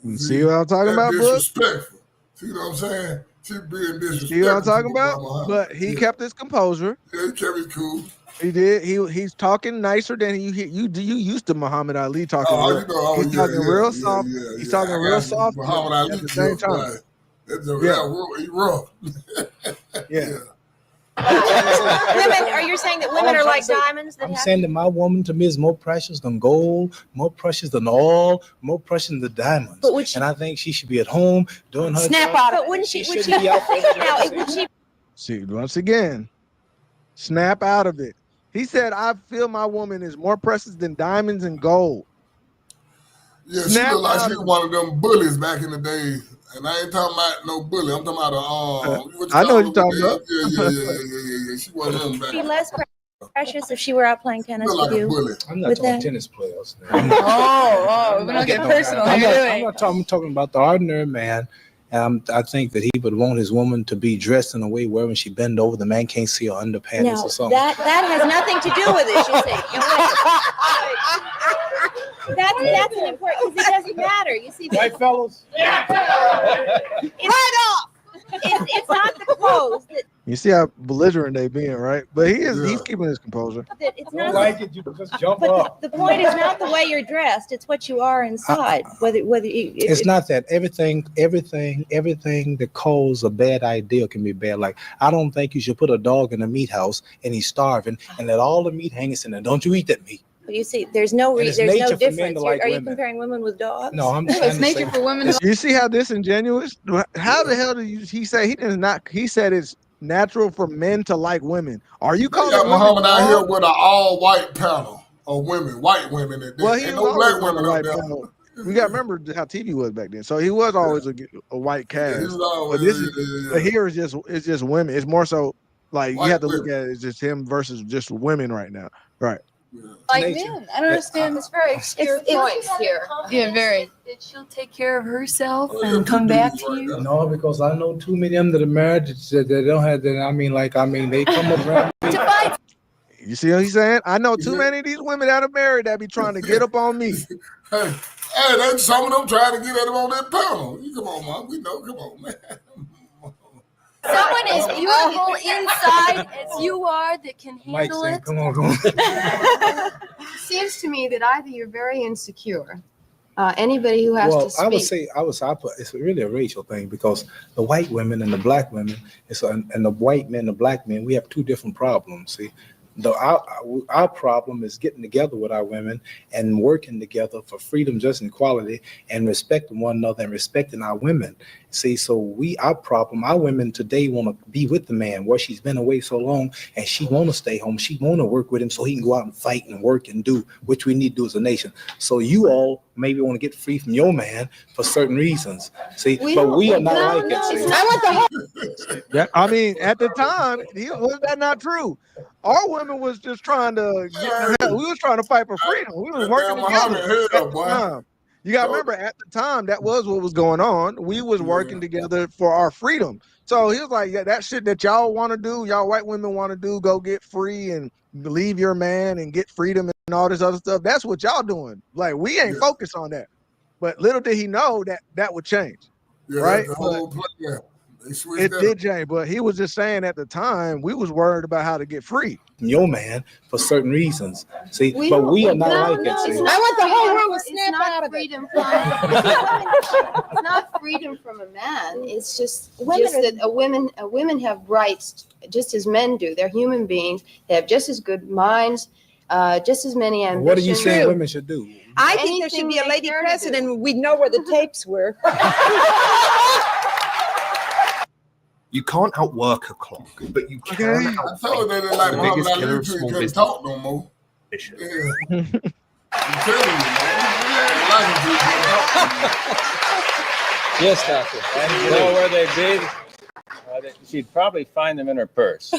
You see what I'm talking about, bro? Disrespectful. See what I'm saying? She being disrespectful. See what I'm talking about? But he kept his composure. Yeah, he kept his cool. He did. He's talking nicer than you used to Muhammad Ali talking. He's talking real soft. He's talking real soft. Muhammad Ali at the same time. Right. He rough. Yeah. Women, are you saying that women are like diamonds? I'm saying that my woman to me is more precious than gold, more precious than oil, more precious than the diamonds. And I think she should be at home doing her Snap job. out of it. Wouldn't she? Would she? Now, would she? See, once again, snap out of it. He said, "I feel my woman is more precious than diamonds and gold." Yeah, she looked like she was one of them bullies back in the day. And I ain't talking about no bully. I'm talking about I know what you're talking about. Yeah. She wasn't them back. Be less precious if she were out playing tennis with you. I'm not with talking that? tennis players. Oh, we're not getting personal. I'm talking about the ordinary man. And I think that he would want his woman to be dressed in a way where when she bend over, the man can't see her underpants No, or something. that has nothing to do with it. You see, that's an important because it doesn't matter. You see, Right, fellas? Right off. It's not the clothes. You see how belligerent they being, right? But he's keeping his composure. It's not like it, you can just jump but up. the point is not the way you're dressed; it's what you are inside. It's not that everything that causes a bad idea can be bad. Like, I don't think you should put a dog in a meat house and he's starving and let all the meat hang in there. Don't you eat that meat? You see, there's no And it's there's nature no for men difference. to like Are you women. comparing women with dogs? No, I'm It's nature for women. You see how disingenuous? How the hell did he say he does not? He said it's natural for men to like women. Are you calling got women Muhammad out here dogs? with an all-white panel of women, white women. And Well, he ain't was no black always on women the up white there. panel. You got to remember how TV was back then. So he was always a white cast. he was always- But this but here is just women. It's more so like White you have to women. look at it as just him versus just women right now. Right. Like Nature. men. I don't understand. It's very obscure points here. Yeah, very. That she'll take care of herself and come back to you. No, because I know too many of them that are married that they don't have that. They come around. You see what he's saying? I know too many of these women that are married that be trying to get up on me. Hey, that's some of them trying to get at him on that panel. You come on, man. We know. Come on, man. Someone as beautiful inside as you are that can Mike handle saying, it. come on. It seems to me that either you're very insecure. Anybody who has Well, to speak. I would say it's really a racial thing because the white women and the black women, and the white men and the black men, we have two different problems. See, our problem is getting together with our women and working together for freedom, justice, and equality, and respecting one another and respecting our women. See, so our women today want to be with the man where she's been away so long, and she want to stay home. She want to work with him so he can go out and fight and work and do, which we need to do as a nation. So you all maybe want to get free from your man for certain reasons. See, but we are not like that. See? I want the whole. Yeah, I mean, at the time, was that not true? Our women was just trying to we was trying to fight for freedom. We was working together at the time. You gotta remember, at the time, that was what was going on. We was working together for our freedom. So he was like, yeah, that shit that y'all want to do, y'all white women want to do, go get free and leave your man and get freedom and all this other stuff. That's what y'all doing. Like, we ain't focused on that. But little did he know that would change. Yeah, right? the whole play, yeah. They switched It that did change, but he was just saying at the time we was worried about how to get free. Your man for certain reasons. See, We but don't- we are not no, like no, that. it's See? not I want the whole freedom room to from- snap it's not out of it. freedom from it's not freedom from a man. It's just Women that women have rights just as men do. They're human beings. They have just as good minds, just as many ambitions. What are you saying women should do? I think there should be a lady president, and we'd know where the tapes were. You can't outwork a clock, but you can I outthink told you they didn't like the Muhammad biggest Ali killer of until he small couldn't business. talk no more. Yeah. I'm telling you, man. Yes, doctor. And you know where they'd be? She'd probably find them in her purse.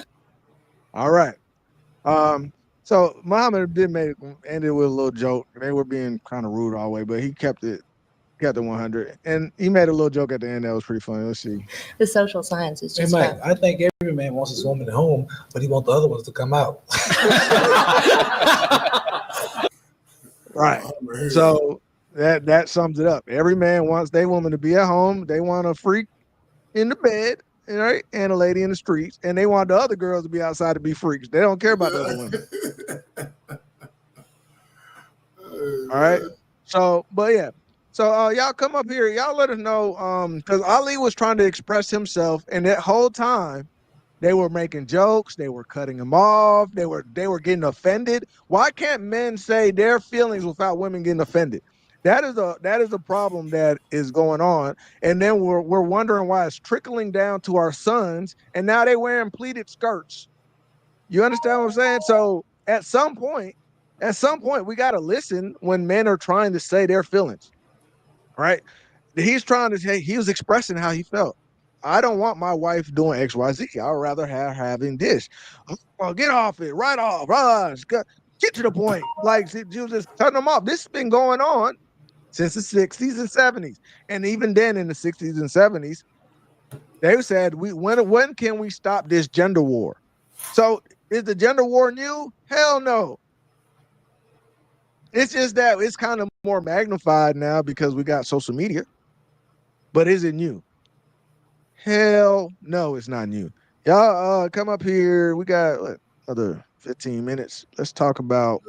All right. So Muhammad did ended with a little joke. They were being kind of rude all the way, but he kept the 100, and he made a little joke at the end that was pretty funny. Let's see. The social science is Hey, just Mike, I think every man wants his woman at home, but he wants the other ones to come out. Right. So that sums it up. Every man wants their woman to be at home. They want a freak in the bed, right, and a lady in the streets, and they want the other girls to be outside to be freaks. They don't care about the other women. All right. So, but yeah. So y'all come up here. Y'all let us know. Because Ali was trying to express himself, and that whole time they were making jokes, they were cutting him off, they were getting offended. Why can't men say their feelings without women getting offended? That is a problem that is going on. And then we're wondering why it's trickling down to our sons, and now they wearing pleated skirts. You understand what I'm saying? So at some point, we got to listen when men are trying to say their feelings, right? He's trying to say, he was expressing how he felt. I don't want my wife doing X, Y, Z. I'd rather have having this. Oh, get off it, right off. Get to the point. Like, you just turn them off. This has been going on since the 60s and 70s. And even then in the 60s and 70s, they said, when can we stop this gender war? So is the gender war new? Hell no. It's just that it's kind of more magnified now because we got social media. But is it new? Hell no, it's not new. Y'all come up here. We got another 15 minutes. Let's talk about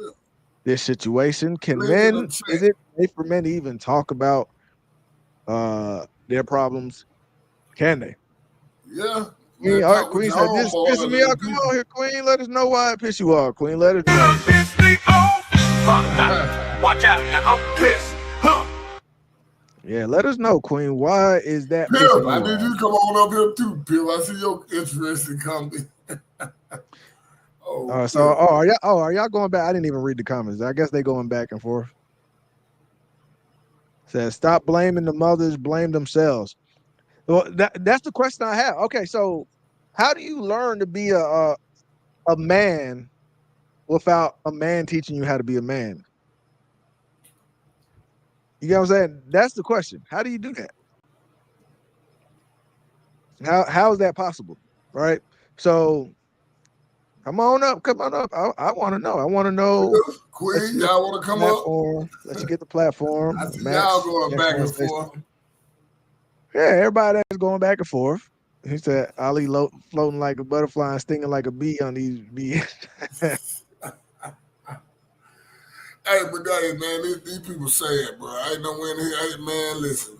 this situation. Is it safe for men to even talk about their problems? Can they? Yeah. Queen, all right, Queen said, this pissing me off. Come on here, Queen. Let us know why it pissed you off, Queen. Let us know. Watch out, I'm pissed. Yeah, let us know, Queen. Why is that? Pill, I need you to come on up here too, Pill. I see your interest in comedy. Are y'all going back? I didn't even read the comments. I guess they going back and forth. Says, stop blaming the mothers, blame themselves. Well, that's the question I have. Okay, so how do you learn to be a man without a man teaching you how to be a man? You know what I'm saying? That's the question. How do you do that? How is that possible? Right? So come on up. I want to know. Queen, y'all want to come up? Let's get the platform. I see y'all going back and forth. Yeah, everybody that's going back and forth. He said Ali floating like a butterfly and stinging like a bee on these bees. Hey, but hey, man, these people say it, bro. I ain't no way in here. Hey, man, listen,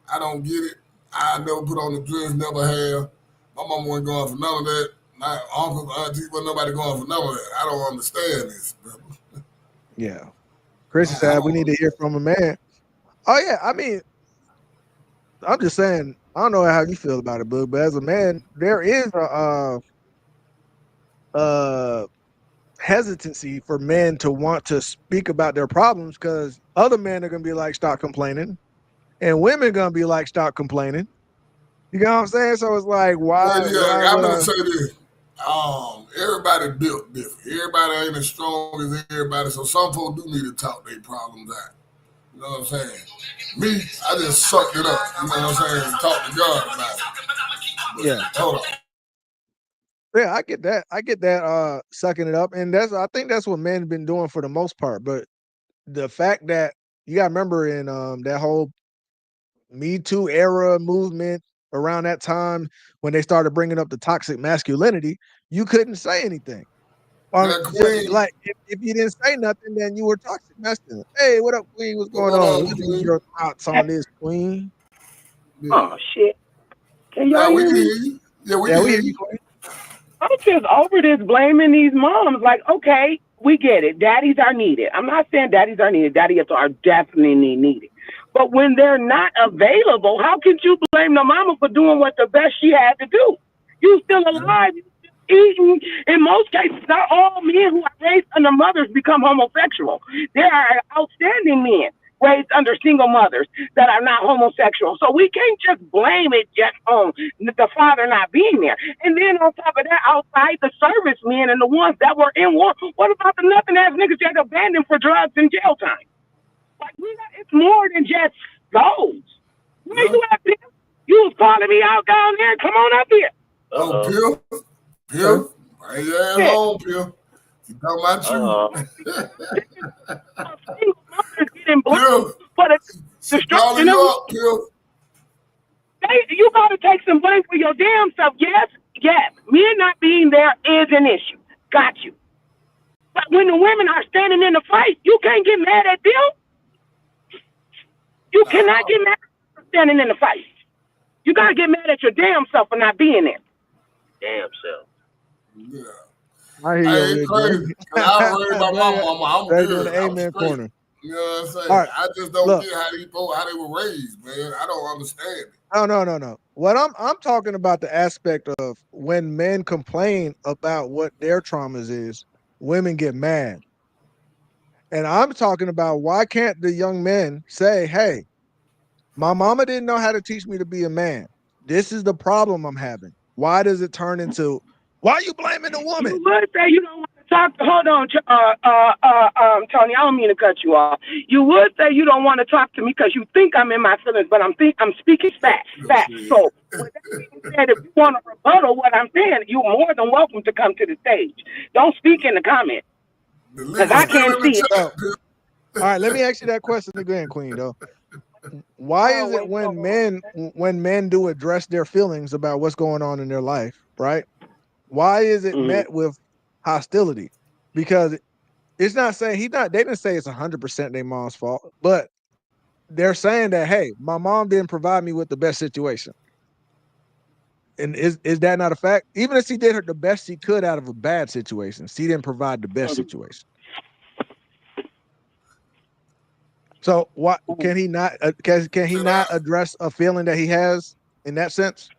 I don't get it. I never put on the dress, never have. My mama wasn't going for none of that. My uncle, auntie, wasn't nobody going for none of that. I don't understand this, bro. Yeah. Chris said we need to hear from a man. Oh, yeah. I mean, I'm just saying, I don't know how you feel about it, but as a man, there is a hesitancy for men to want to speak about their problems because other men are going to be like, stop complaining. And women are going to be like, stop complaining. You know what I'm saying? So it's like, why? I'm going to say this. Everybody built different. Everybody ain't as strong as everybody. So some folks do need to talk their problems out. You know what I'm saying? Me, I just sucked it up. You know what I'm saying? And talk to God about it. Yeah. Hold on. Yeah, I get that sucking it up. And I think that's what men have been doing for the most part. But the fact that you gotta remember in that whole Me Too era movement around that time when they started bringing up the toxic masculinity, you couldn't say anything. Like if you didn't say nothing, then you were toxic masculine. Hey, what up, Queen? What's going on? What are your thoughts on this, Queen? Oh shit! Can y'all hear me? Yeah, we hear you. Queen. I'm just over this blaming these moms. Like, okay, we get it. Daddies are needed. I'm not saying daddies are needed. Daddies are definitely needed. But when they're not available, how can you blame the mama for doing what the best she had to do? You still alive, you still eating. In most cases, not all men who are raised under mothers become homosexual. There are outstanding men raised under single mothers that are not homosexual. So we can't just blame it just on the father not being there. And then on top of that, outside the servicemen and the ones that were in war, what about the nothing ass niggas that abandoned for drugs and jail time? Like, it's more than just those. Where you at, Bill? You was calling me out down there. Come on up here. Oh, Bill. Bring your ass home, Bill. You talking about you? Bill, for the destruction of You got to take some blame for your damn self. Yes, men not being there is an issue. Got you. But when the women are standing in the fight, you can't get mad at them. You cannot get mad at them standing in the fight. You got to get mad at your damn self for not being there. Damn self. Yeah. I hear Hey, you. it's crazy. I'm worried about my mama. I'm They're good. doing the I'm amen straight. corner. You know what I'm saying? All right. I just don't Look. get how they were raised, man. I don't understand it. No. What I'm talking about the aspect of when men complain about what their traumas is, women get mad. And I'm talking about why can't the young men say, hey, my mama didn't know how to teach me to be a man. This is the problem I'm having. Why does it turn into, why are you blaming the woman? You would say you don't want to talk. Hold on, Tony. I don't mean to cut you off. You would say you don't want to talk to me because you think I'm in my feelings, but I'm speaking facts. So, with that being said, if you want to rebuttal what I'm saying, you're more than welcome to come to the stage. Don't speak in the comments because I can't see it. All right, let me ask you that question again, Queen. Though, why is it when men do address their feelings about what's going on in their life, right? Why is it met with hostility? Because it's not saying they didn't say it's 100% their mom's fault, but they're saying that, hey, my mom didn't provide me with the best situation. And is that not a fact? Even if she did the best she could out of a bad situation, she didn't provide the best situation. So what can he not address a feeling that he has in that sense?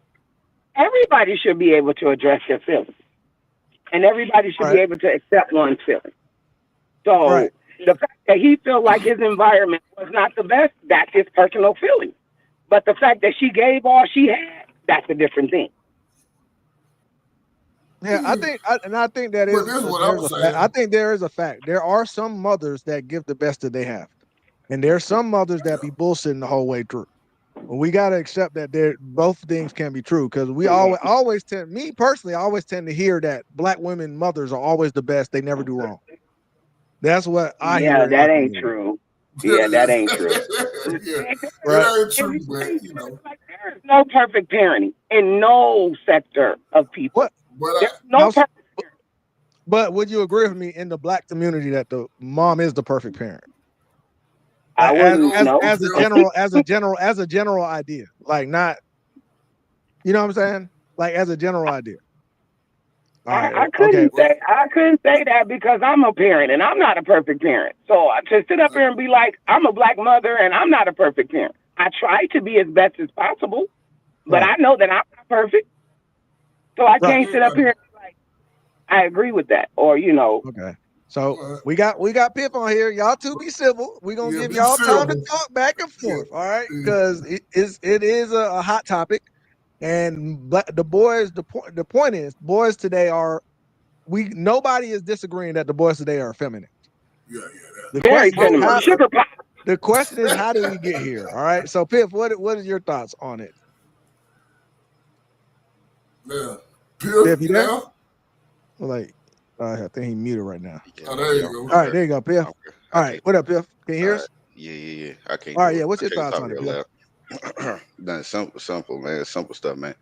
Everybody should be able to address their feelings, and everybody should be able to accept one's feelings. So the fact that he felt like his environment was not the best, that's his personal feeling. But the fact that she gave all she had, that's a different thing. Yeah, I think that is. I think there is a fact. There are some mothers that give the best that they have, and there are some mothers that be bullshitting the whole way through. We got to accept that both things can be true, because we always tend, me personally, I always tend to hear that black women mothers are always the best. They never do wrong. That's what I hear. Yeah, that ain't true. Yeah, that ain't true. That ain't true, but you know. There's no perfect parenting in no sector of people. But would you agree with me in the black community that the mom is the perfect parent? As a general idea, like not, you know what I'm saying? Like as a general idea. I couldn't say that because I'm a parent and I'm not a perfect parent. So to sit up here and be like, I'm a black mother and I'm not a perfect parent. I try to be as best as possible, but I know that I'm not perfect. So I can't sit up here and be like, I agree with that, or you know. Okay. So we got Pip on here. Y'all two be civil. We're gonna give y'all time to talk back and forth, all right? Because it is a hot topic. And the point is, boys today nobody is disagreeing that the boys today are effeminate. The question is, how did we get here? All right. So Pip, what is your thoughts on it? Yeah. Pip, you there? Well, I think he's muted right now. Oh, there you go. All right, there you go, Pip. All right, what up, Pip? Can you hear us? Yeah. I can't. All right, yeah. What's your thoughts on it, Pip? Nothing simple, man. Simple stuff, man.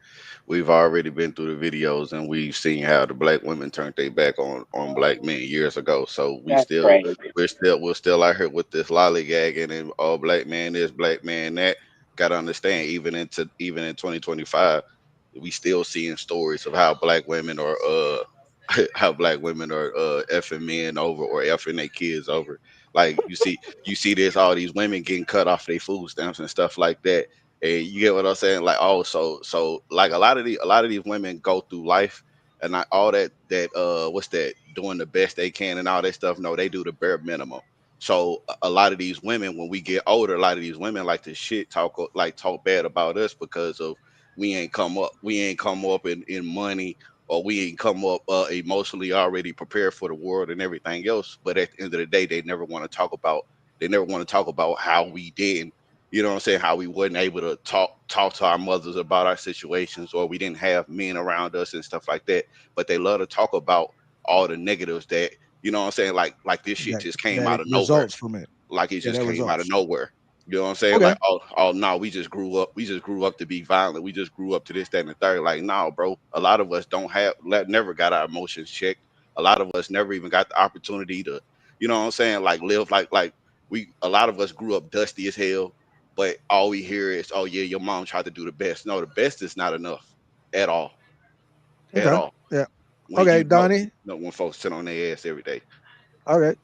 We've already been through the videos and we've seen how the black women turned their back on black men years ago. So we're still out here with this lollygagging and all black man this, black man that. Gotta understand, even in 2025, we still seeing stories of how black women are effing men over or effing their kids over. Like you see this, all these women getting cut off their food stamps and stuff like that. And you get what I'm saying? Like, so like a lot of these women go through life and not all that doing the best they can and all that stuff. No, they do the bare minimum. So a lot of these women, when we get older, a lot of these women like to talk bad about us because of we ain't come up in money, or we ain't come up emotionally already prepared for the world and everything else. But at the end of the day, they never want to talk about how we didn't, you know what I'm saying, how we wasn't able to talk to our mothers about our situations, or we didn't have men around us and stuff like that. But they love to talk about all the negatives that, you know what I'm saying, like this shit just came out of nowhere. From it. Like it just came out of nowhere. You know what I'm saying? Okay. Like, oh no, we just grew up. We just grew up to be violent. We just grew up to this, that, and the third. Like, no, bro. A lot of us never got our emotions checked. A lot of us never even got the opportunity to, you know what I'm saying? Like, live like a lot of us grew up dusty as hell. But all we hear is, oh yeah, your mom tried to do the best. No, the best is not enough at all. At Okay. all. Yeah. When Okay, you Donnie. when folks sit on their ass every day. Okay.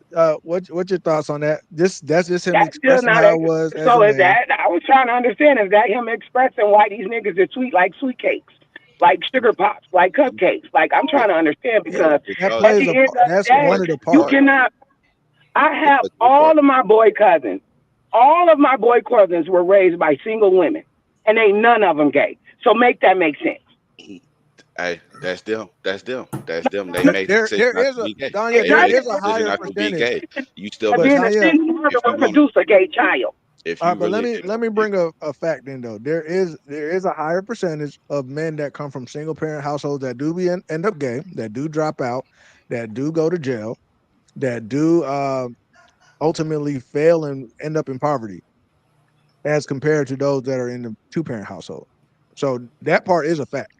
What's your thoughts on that? That's just him That's still expressing not how it was as so a is man. that I was trying to understand, is that him expressing why these niggas are sweet like sweet cakes, like sugar pops, like cupcakes? Like I'm trying to understand because That at plays the a end of the that's day, one of the you parts. cannot. I have all of my boy cousins. All of my boy cousins were raised by single women, and ain't none of them gay. So make that make sense. Hey, that's them. That's them. That's them. They made the There decision not is to a be gay. Danya, They there made is the a decision higher not to be percentage. gay. You still But Being a Tanya, single mother if you will want produce a gay child. if all you right, but really let me bring a fact in though. There is a higher percentage of men that come from single parent households that do end up gay, that do drop out, that do go to jail, that do ultimately fail and end up in poverty, as compared to those that are in the 2-parent household. So that part is a fact.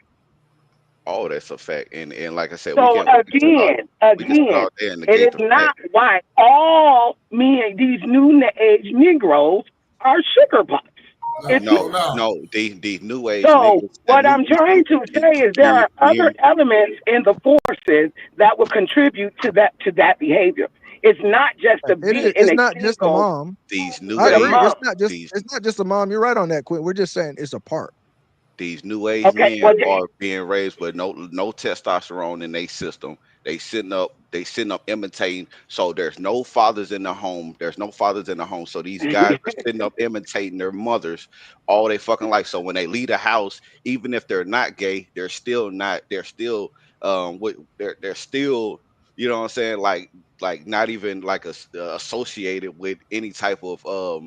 oh, that's a fact. And like I said, So we can sit all day and it negate is the not fact. why all men, these new age Negroes, are sugar pops. It's No, these new age So niggas. what I'm trying to say is there are other elements in the forces that will contribute to that behavior. It's not just to be in It's a not just the single mom. These new I age agree. It's these not just the mom. You're right on that, Quinn. We're just saying it's a part. these new age Okay, men well, are being raised with no testosterone in their system. They sitting up imitating. So there's no fathers in the home. There's no fathers in the home. So these guys are sitting up imitating their mothers all they fucking life. So when they leave the house, even if they're not gay, they're still not. They're still they're still, you know what I'm saying, like not even like associated with any type of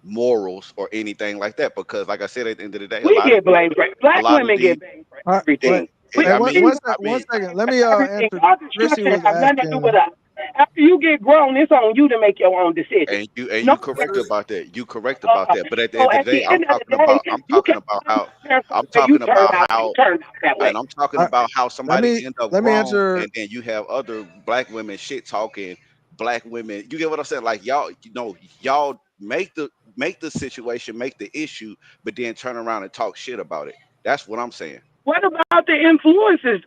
morals or anything like that, because like I said, at the end of the day, we get blamed for a black lot of women these get blamed for All right, everything. Hey, I one mean second. Let me Everything. answer. All Chrissy destruction was has nothing to do with asking. us. After you get grown, it's on you to make your own decision. and you No, correct about that. You correct about that. But at the so end of at the the day, end of the day, I'm you talking can't about how I'm say you talking turned about out. You how turned out that way. and I'm talking All right, about how let somebody me end up let me wrong, answer. and then you have other black women shit talking black women. You get what I'm saying? Like y'all, y'all make the situation, make the issue, but then turn around and talk shit about it. That's what I'm saying. What about the influences,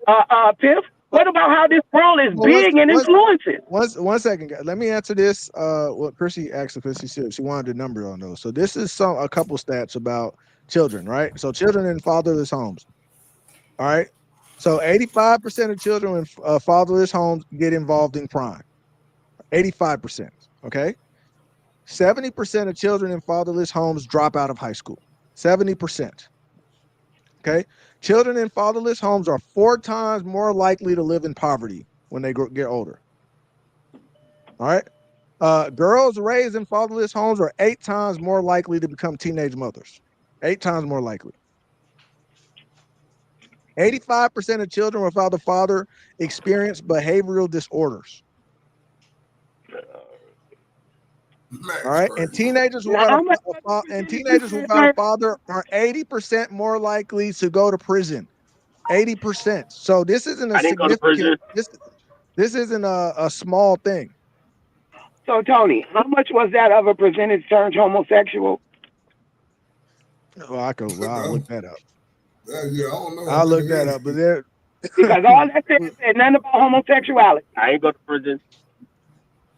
Piff? What about how this world is Well, big and influencing? one second, guys. Let me answer this. What Chrissy asked, because she said she wanted the number on those. So this is a couple stats about children, right? So children in fatherless homes. All right. So 85% of children in fatherless homes get involved in crime. 85%. Okay. 70% of children in fatherless homes drop out of high school. 70%. Okay. Children in fatherless homes are 4 times more likely to live in poverty when they get older. All right. Girls raised in fatherless homes are 8 times more likely to become teenage mothers. 8 times more likely. 85% of children without a father experience behavioral disorders. All right, and teenagers without a father are 80% more likely to go to prison. 80%. So this isn't a I didn't go to significant. prison. This isn't a small thing. So Tony, how much was that of a percentage turned homosexual? Well, I'll look that up. Yeah, I don't know. I'll look that up, but there. Because all that said nothing about homosexuality. I ain't go to prison.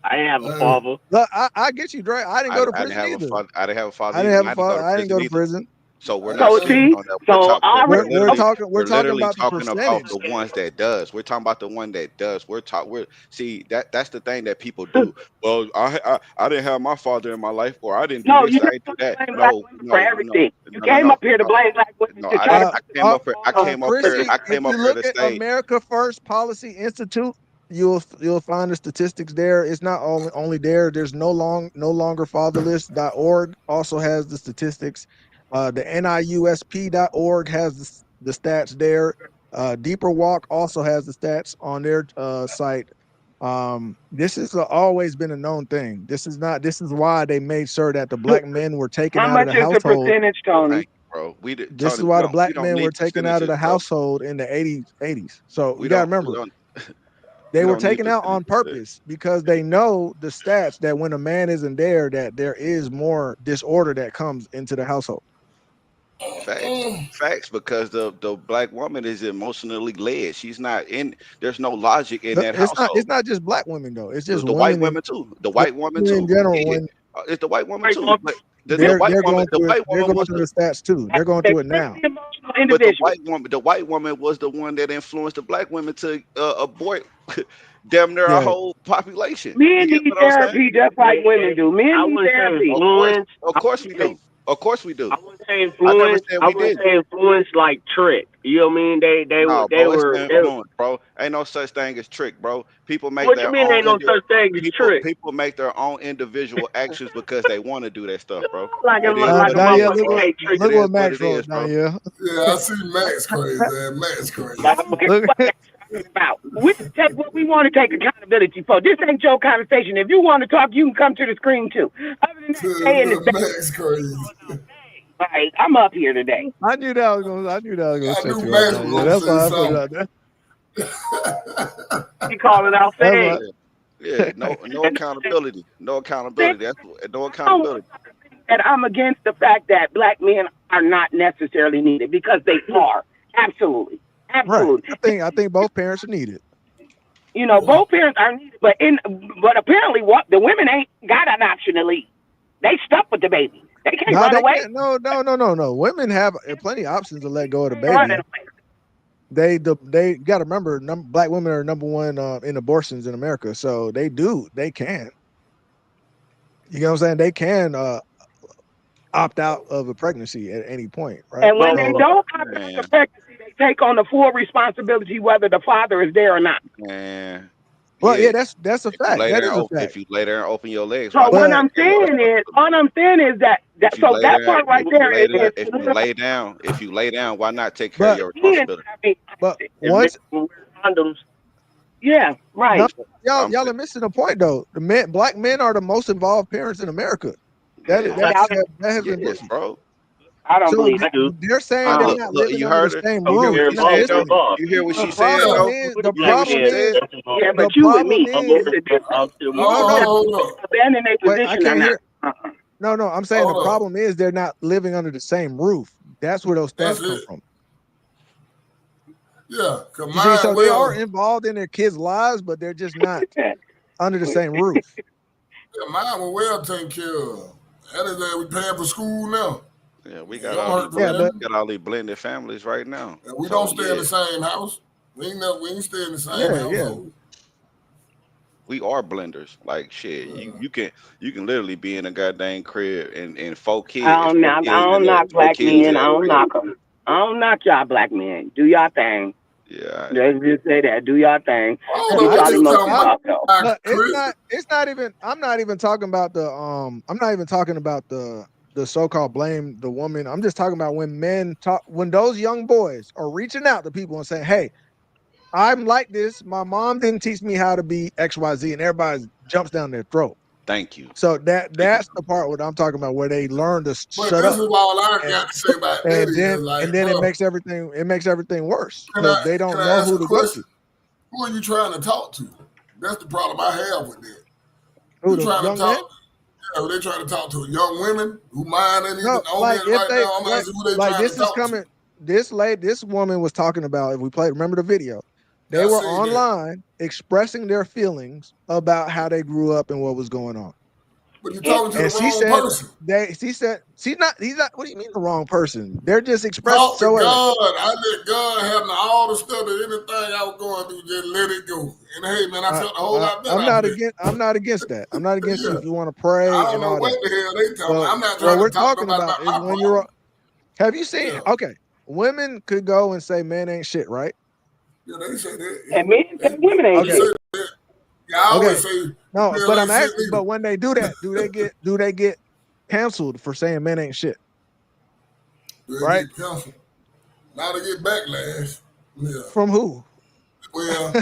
I didn't have a father. Look, I get you, Dre. I didn't go to prison I either. I didn't have a father. I didn't have a father. I didn't go to prison. So we're not saying on that. We're talking about the talking about percentage. the ones that does. We're talking about the one that does. We're see that's the thing that people do. Well, I didn't have my father in my life, or I didn't do this, I didn't do that. No, for everything. You came up here to blame black women. No, I came up here. I came up here. I came up here to say America First Policy Institute, you'll find the statistics there. It's not only there. There's no longer fatherless.org also has the statistics. The NIUSP.org has the stats there. Deeper Walk also has the stats on their site. This has always been a known thing. This is why they made sure that the black men were taken How out of much the is the household. percentage, Tony? Thank you, bro. We did. This Tony, is why the we black don't men were need taken out of the percentages, bro. household in the 80s. So We you gotta don't. We remember, don't. they we were don't need taken out on percentages. purpose because they know the stats that when a man isn't there, that there is more disorder that comes into the household. Facts, because the black woman is emotionally led. She's not in. There's no logic in that It's household. not just black women though. It's just The white women women too. The white woman in too. general. Yeah. When It's the white woman too. But the they're white woman, going the through it, white they're woman going was through the, the stats too. They're going through it now. but the white woman was the one that influenced the black women to abort damn near our Yeah. whole population. Men You get need what I'm saying? therapy just like women do. Men I need wouldn't say therapy. influence. Of course we do. Of course we do. I wouldn't say I never influence. said I we wouldn't didn't. say influence like trick. You know what I mean? They No, they bro, it's were. the influence, bro. Ain't no such thing as trick, bro. People make What you their mean? own Ain't no such thing as trick? people make their own individual actions because they want to do that stuff, bro. Like a It is what it Danielle, is, bro. look It what is Max what it wrote, is, bro. Danielle. Yeah, I see Max crazy. Man. Max crazy. About. We take what we want to take accountability for. This ain't your conversation. If you want to talk, you can come to the screen too. Other than that, stay in the Max crazy. Right, I'm up here today. I knew that was gonna set you up. Max Danielle. was That's gonna why I say put it out there. You call it out That's fast. Yeah, no accountability. No accountability. That's no accountability. And I'm against the fact that black men are not necessarily needed because they are. Absolutely. Right. I think both parents are needed. You know, both parents are needed, but apparently what the women ain't got an option to leave. They stuck with the baby. They can't run away. Can't. No. Women have plenty of options to let go of the baby. They got to remember, black women are number one in abortions in America, so they can. You know what I'm saying? They can opt out of a pregnancy at any point, right? And when they don't opt out of pregnancy, they take on the full responsibility whether the father is there or not. Man. Well, yeah, that's a fact. That is a fact. If you lay there and open your legs, so what I'm saying is that so that part right there is if you lay down, why not take care of your responsibility? But once condoms, yeah, right. No, y'all are missing the point though. Black men are the most involved parents in America. That has been yes, bro. I don't believe it. They're saying they're not living under the same roof. You hear what she said? The problem is, yeah, but you with me. Abandon their position. No, I'm saying the problem is they're not living under the same roof. That's where those stats come from. Yeah, so they are involved in their kids' lives, but they're just not under the same roof. Yeah, mine were well taken care of. That is that we paying for school now. Yeah, we got all these blended families right now. And we don't stay in the same house. We ain't stay in the same house. Yeah. We are blenders. Like shit, you can literally be in a goddamn crib and 4 kids. I don't knock black men. I don't knock them. I don't knock y'all black men. Do y'all thing. Yeah. Let's just say that. Do y'all thing. It's not even. I'm not even talking about the. I'm not even talking about the so-called blame the woman. I'm just talking about when those young boys are reaching out to people and saying, "Hey, I'm like this. My mom didn't teach me how to be XYZ," and everybody jumps down their throat. Thank you. So that's the part what I'm talking about, where they learn to shut up. This is all I got to say about that. And then it makes everything worse because they don't know who to go to. Who are you trying to talk to? That's the problem I have with that. Who, you trying to talk? Yeah, they're trying to talk to young women who mind ain't even on it right now. I'm asking who they trying to talk to. This woman was talking about, if we played, remember the video? They were online expressing their feelings about how they grew up and what was going on. But you're talking to the wrong person. She said he's not. What do you mean the wrong person? They're just expressing. Talk to God. I let God have all the stuff that anything I was going through, just let it go. And hey, man, I felt a whole lot better. I'm not against that. I'm not against you if you want to pray. I don't know what the hell they talking. I'm not trying to talk about is when you're. Have you seen? Yeah. Okay, women could go and say men ain't shit, right? Yeah, they say that. And men and women ain't shit. Yeah, I always say no, but I'm asking. But when they do that, do they get canceled for saying men ain't shit? Right? Get canceled. Now they get backlash. Yeah. From who? Well,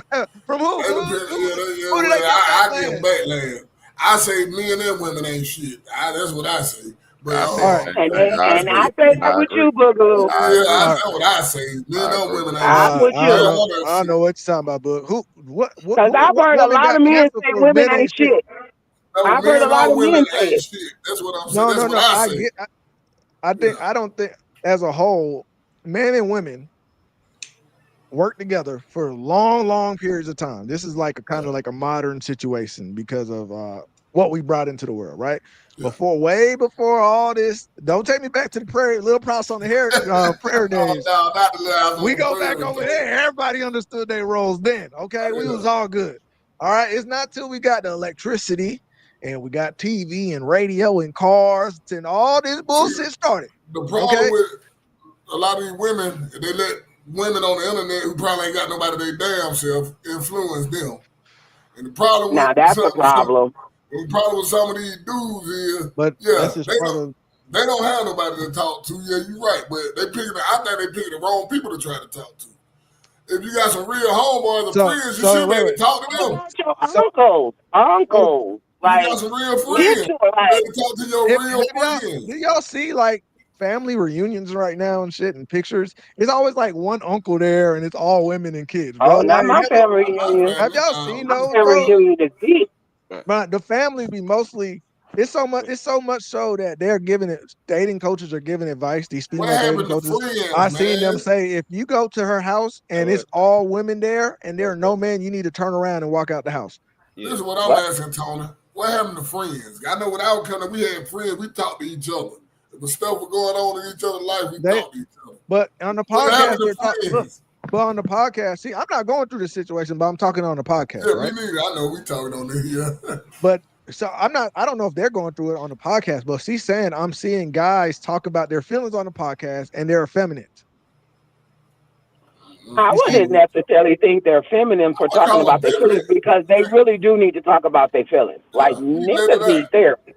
From who? Who did they get I backlash? give backlash. I say men and women ain't shit. That's what I say. But And I say that with you, Boogaloo. that's what I say. Men and women ain't I'm with you. I don't know what you're talking about, but Because I've heard a lot of men say women ain't shit. I've heard a lot of men say it. That's what I'm saying. No, That's no, what no. I say. I don't think as a whole, men and women work together for long periods of time. This is like a kind of like a modern situation because of what we brought into the world, right? Way before all this. Don't take me back to the prairie, Little Props on the hair prayer days. No, not the last We one. go back over there. Everybody understood their roles then. Okay, we was all good. All right, it's not till we got the electricity and we got TV and radio and cars and all this bullshit started. The problem with a lot of these women, they let women on the internet who probably ain't got nobody their damn self influence them. And the problem Now with that's a problem. The problem with some of these dudes is, that's just part of. They don't have nobody to talk to. Yeah, you're right, but I think they pick the wrong people to try to talk to. If you got some real homeboys or friends, you should be able to talk to them. Uncles. Like, you got some real friends. You better talk to your real friends. Do y'all see like family reunions right now and shit and pictures? It's always like one uncle there and it's all women and kids. Bro. Oh, not my family reunion. Have y'all seen those? Family reunion is deep. But the family be mostly. It's so much so that they're giving it. Dating coaches are giving advice. These female dating coaches. I seen them say, if you go to her house and it's all women there and there are no men, you need to turn around and walk out the house. This is what I'm asking, Tony. What happened to friends? I know when I was coming, we had friends. We talked to each other. If the stuff was going on in each other's life, we talked to each other. But on the podcast, but on the podcast, see, I'm not going through this situation, but I'm talking on the podcast. Yeah, right? me neither. I know we talking on this here. But so I don't know if they're going through it on the podcast, but she's saying I'm seeing guys talk about their feelings on the podcast and they're effeminate. I wouldn't necessarily think they're feminine for talking about their feelings because they really do need to talk about their feelings. Like niggas need therapy.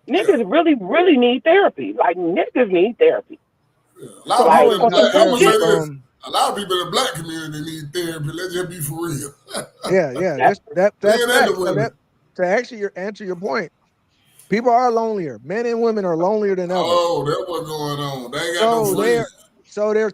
Niggas really need therapy. Like niggas need therapy. A lot of people in the black community need therapy. Let's just be for real. That's facts. To actually answer your point, people are lonelier. Men and women are lonelier than ever. Oh, that's what's going on. They ain't got no friends. So they're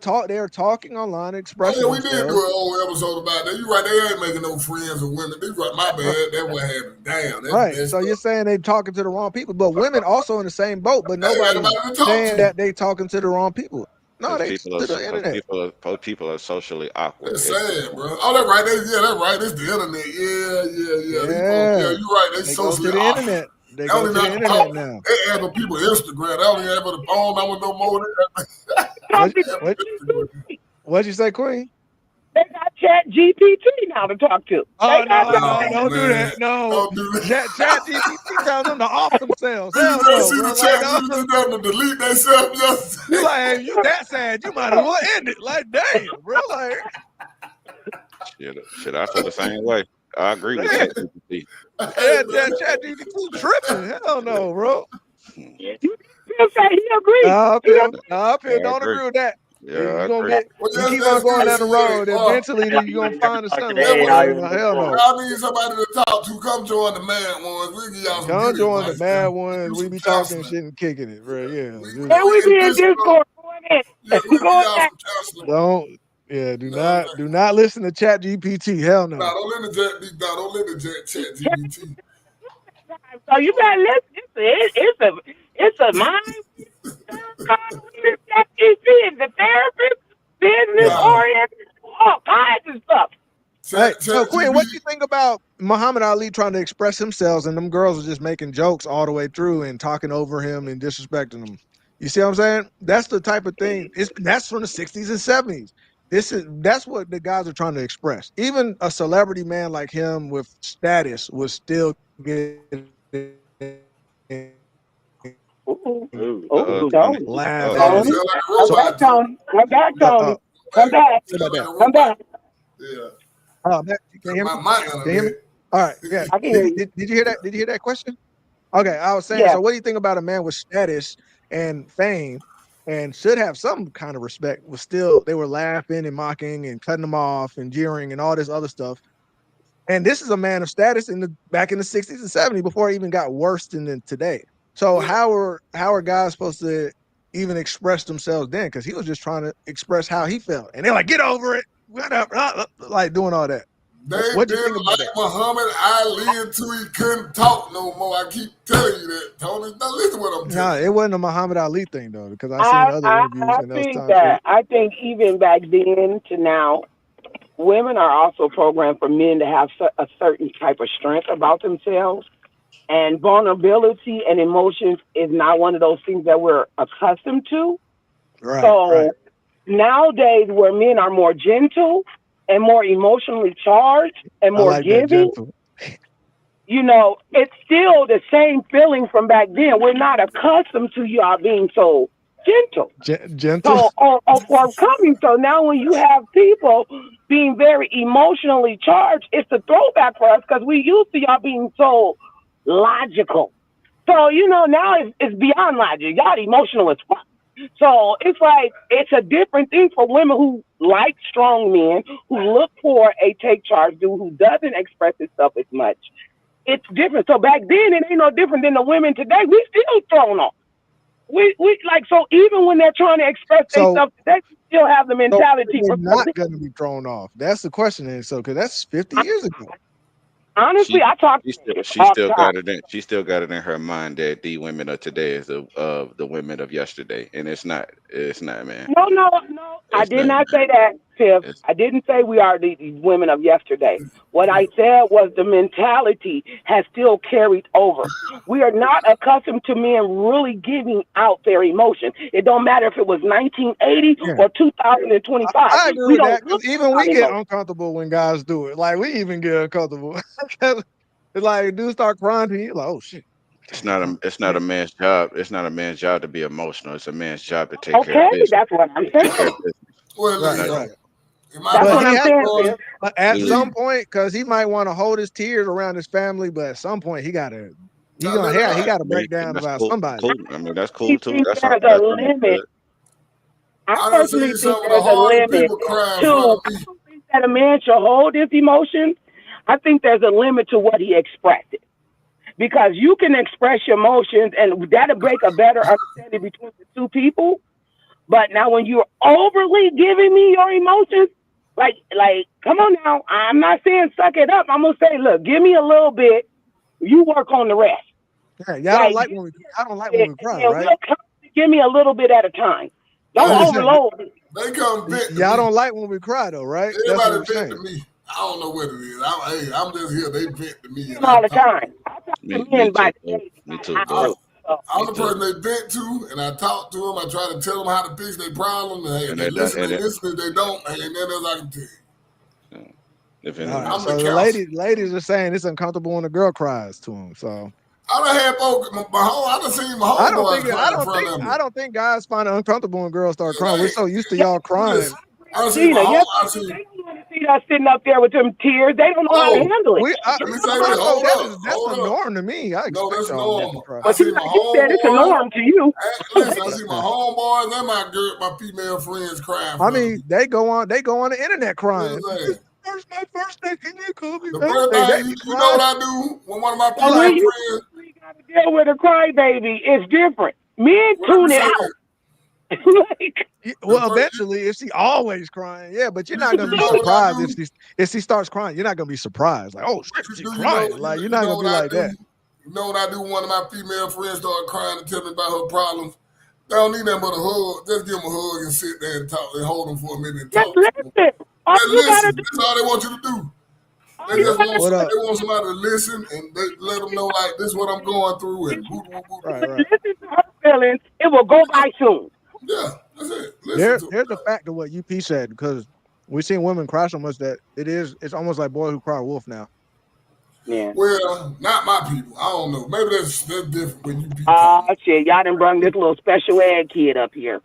talking online, expressing. We did do an whole episode about that. You're right. They ain't making no friends with women. They right. My bad. That's what happened. Damn. Right. So you're saying they talking to the wrong people, but women also in the same boat. But nobody's saying that they talking to the wrong people. No, they to the internet. People are socially awkward. It's sad, bro. Oh, that's right. That's right. It's the internet. Yeah. You're right. They socially awkward. Internet. They go to the internet now. They add the people Instagram. They only have the phone. I want no more than that. What'd you say, Queen? They got Chat GPT now to talk to. Oh, don't do that. No. Chat GPT tells them to off themselves. You see the Chat GPT to delete themselves. You like, you that sad, you might as well end it. Like, damn, bro. Like, shit, I feel the same way. I agree with Chat GPT. Chat GPT tripping. Hell no, bro. You say he agrees. Up here, don't agree with that. Yeah, you keep on going down the road, eventually you're gonna find a son. Hell no. I need somebody to talk to. Come join the mad ones. We give y'all some. Come join the mad ones. We be talking shit and kicking it, bro. Yeah. And we be in Discord going in. Do not listen to Chat GPT. Hell no. Don't let the Chat GPT. So you gotta listen. It's a mind. It's the therapist, business oriented, all kinds of stuff. Hey, so Quinn, what do you think about Muhammad Ali trying to express himself and them girls are just making jokes all the way through and talking over him and disrespecting him? You see what I'm saying? That's the type of thing. That's from the 60s and 70s. That's what the guys are trying to express. Even a celebrity man like him with status would still get laugh. Come back. Yeah. Can you hear me? All right. Yeah. Did you hear that? Did you hear that question? Okay. I was saying. So, what do you think about a man with status and fame and should have some kind of respect, was still, they were laughing and mocking and cutting them off and jeering and all this other stuff. And this is a man of status back in the 60s and 70s before it even got worse than today. So how are guys supposed to even express themselves then? Because he was just trying to express how he felt, and they're like, "Get over it," like doing all that. They did like Muhammad Ali until he couldn't talk no more. I keep telling you that, Tony. Now listen to what I'm telling you. No, it wasn't a Muhammad Ali thing though, because I seen other interviews I and those think times. that I think even back then to now, women are also programmed for men to have a certain type of strength about themselves, and vulnerability and emotions is not one of those things that we're accustomed to. So nowadays, where men are more gentle and more emotionally charged and more giving, you know, it's still the same feeling from back then. We're not accustomed to y'all being so gentle. Gentle. So, or forthcoming. So now when you have people being very emotionally charged, it's a throwback for us because we used to y'all being so logical. So, you know, now it's beyond logic. Y'all emotional as fuck. So it's like, it's a different thing for women who like strong men, who look for a take charge dude who doesn't express himself as much. It's different. So back then, it ain't no different than the women today. We still thrown off. We like, so even when they're trying to express themselves, they still have the mentality. They're not going to be thrown off. That's the question. And so, because that's 50 years ago. Honestly, I talk. She still got it in. She still got it in her mind that the women of today is the women of yesterday, and it's not. It's not, man. No. I did not say that, Tiff. I didn't say we are the women of yesterday. What I said was the mentality has still carried over. We are not accustomed to men really giving out their emotion. It don't matter if it was 1980 or 2025. I agree with that, because even we get uncomfortable when guys do it. Like, we even get uncomfortable. It's like, dudes start crying to you, like, oh shit. It's not a man's job. It's not a man's job to be emotional. It's a man's job to take care of business. That's what I'm saying. Right. But But at some point, because he might want to hold his tears around his family, but at some point he gotta break down about somebody. Cool. I mean, that's cool too. That's there's a limit. I personally think there's a limit to that a man should hold his emotions. I think there's a limit to what he expressed. Because you can express your emotions, and that'll break a better understanding between the two people. But now when you're overly giving me your emotions, like, come on now. I'm not saying suck it up. I'm gonna say, look, give me a little bit. You work on the rest. Yeah, y'all don't like when we cry, right? Give me a little bit at a time. Don't overload me. They come vent. Y'all don't like when we cry, though, right? Everybody vent to me. I don't know what it is. I'm just here. They vent to me all the time. Me too, bro. I'm the person they vent to, and I talk to them. I try to tell them how to fix their problem, and they listen. If they don't, and then as I can tell you. So the ladies are saying it's uncomfortable when a girl cries to them. So I done had folks. I done seen my homeboys cry in front of me. I don't think guys find it uncomfortable when girls start crying. We're so used to y'all crying. I seen see us sitting up there with them tears. They don't know how to handle it. That's the norm to me. I expect y'all to cry. But you said it's a norm to you. Listen, I see my homeboys and my female friends crying. I mean, they go on the internet crying. My first day, can you call me? The first thing, you know what I do when one of my female friends. We got to deal with a crybaby. It's different. Men tune it out. Well, eventually, if she always crying, yeah, but you're not gonna be surprised if she starts crying. You're not gonna be surprised, like, oh shit, she's crying. Like, you're not gonna be like that. You know what I do? When one of my female friends start crying and tell me about her problems, they don't need nothing but a hug. Just give them a hug and sit there and talk and hold them for a minute and talk. Listen. Listen. That's all they want you to do. They just want somebody to listen and they let them know, like, this is what I'm going through. And listen to her feelings. It will go by soon. Yeah, that's it. There's the fact of what UP said, because we've seen women cry so much that it's almost like boy who cry wolf now. Yeah. Well, not my people. I don't know. Maybe that's different when you people. Oh shit! Y'all done brought this little special ed kid up here.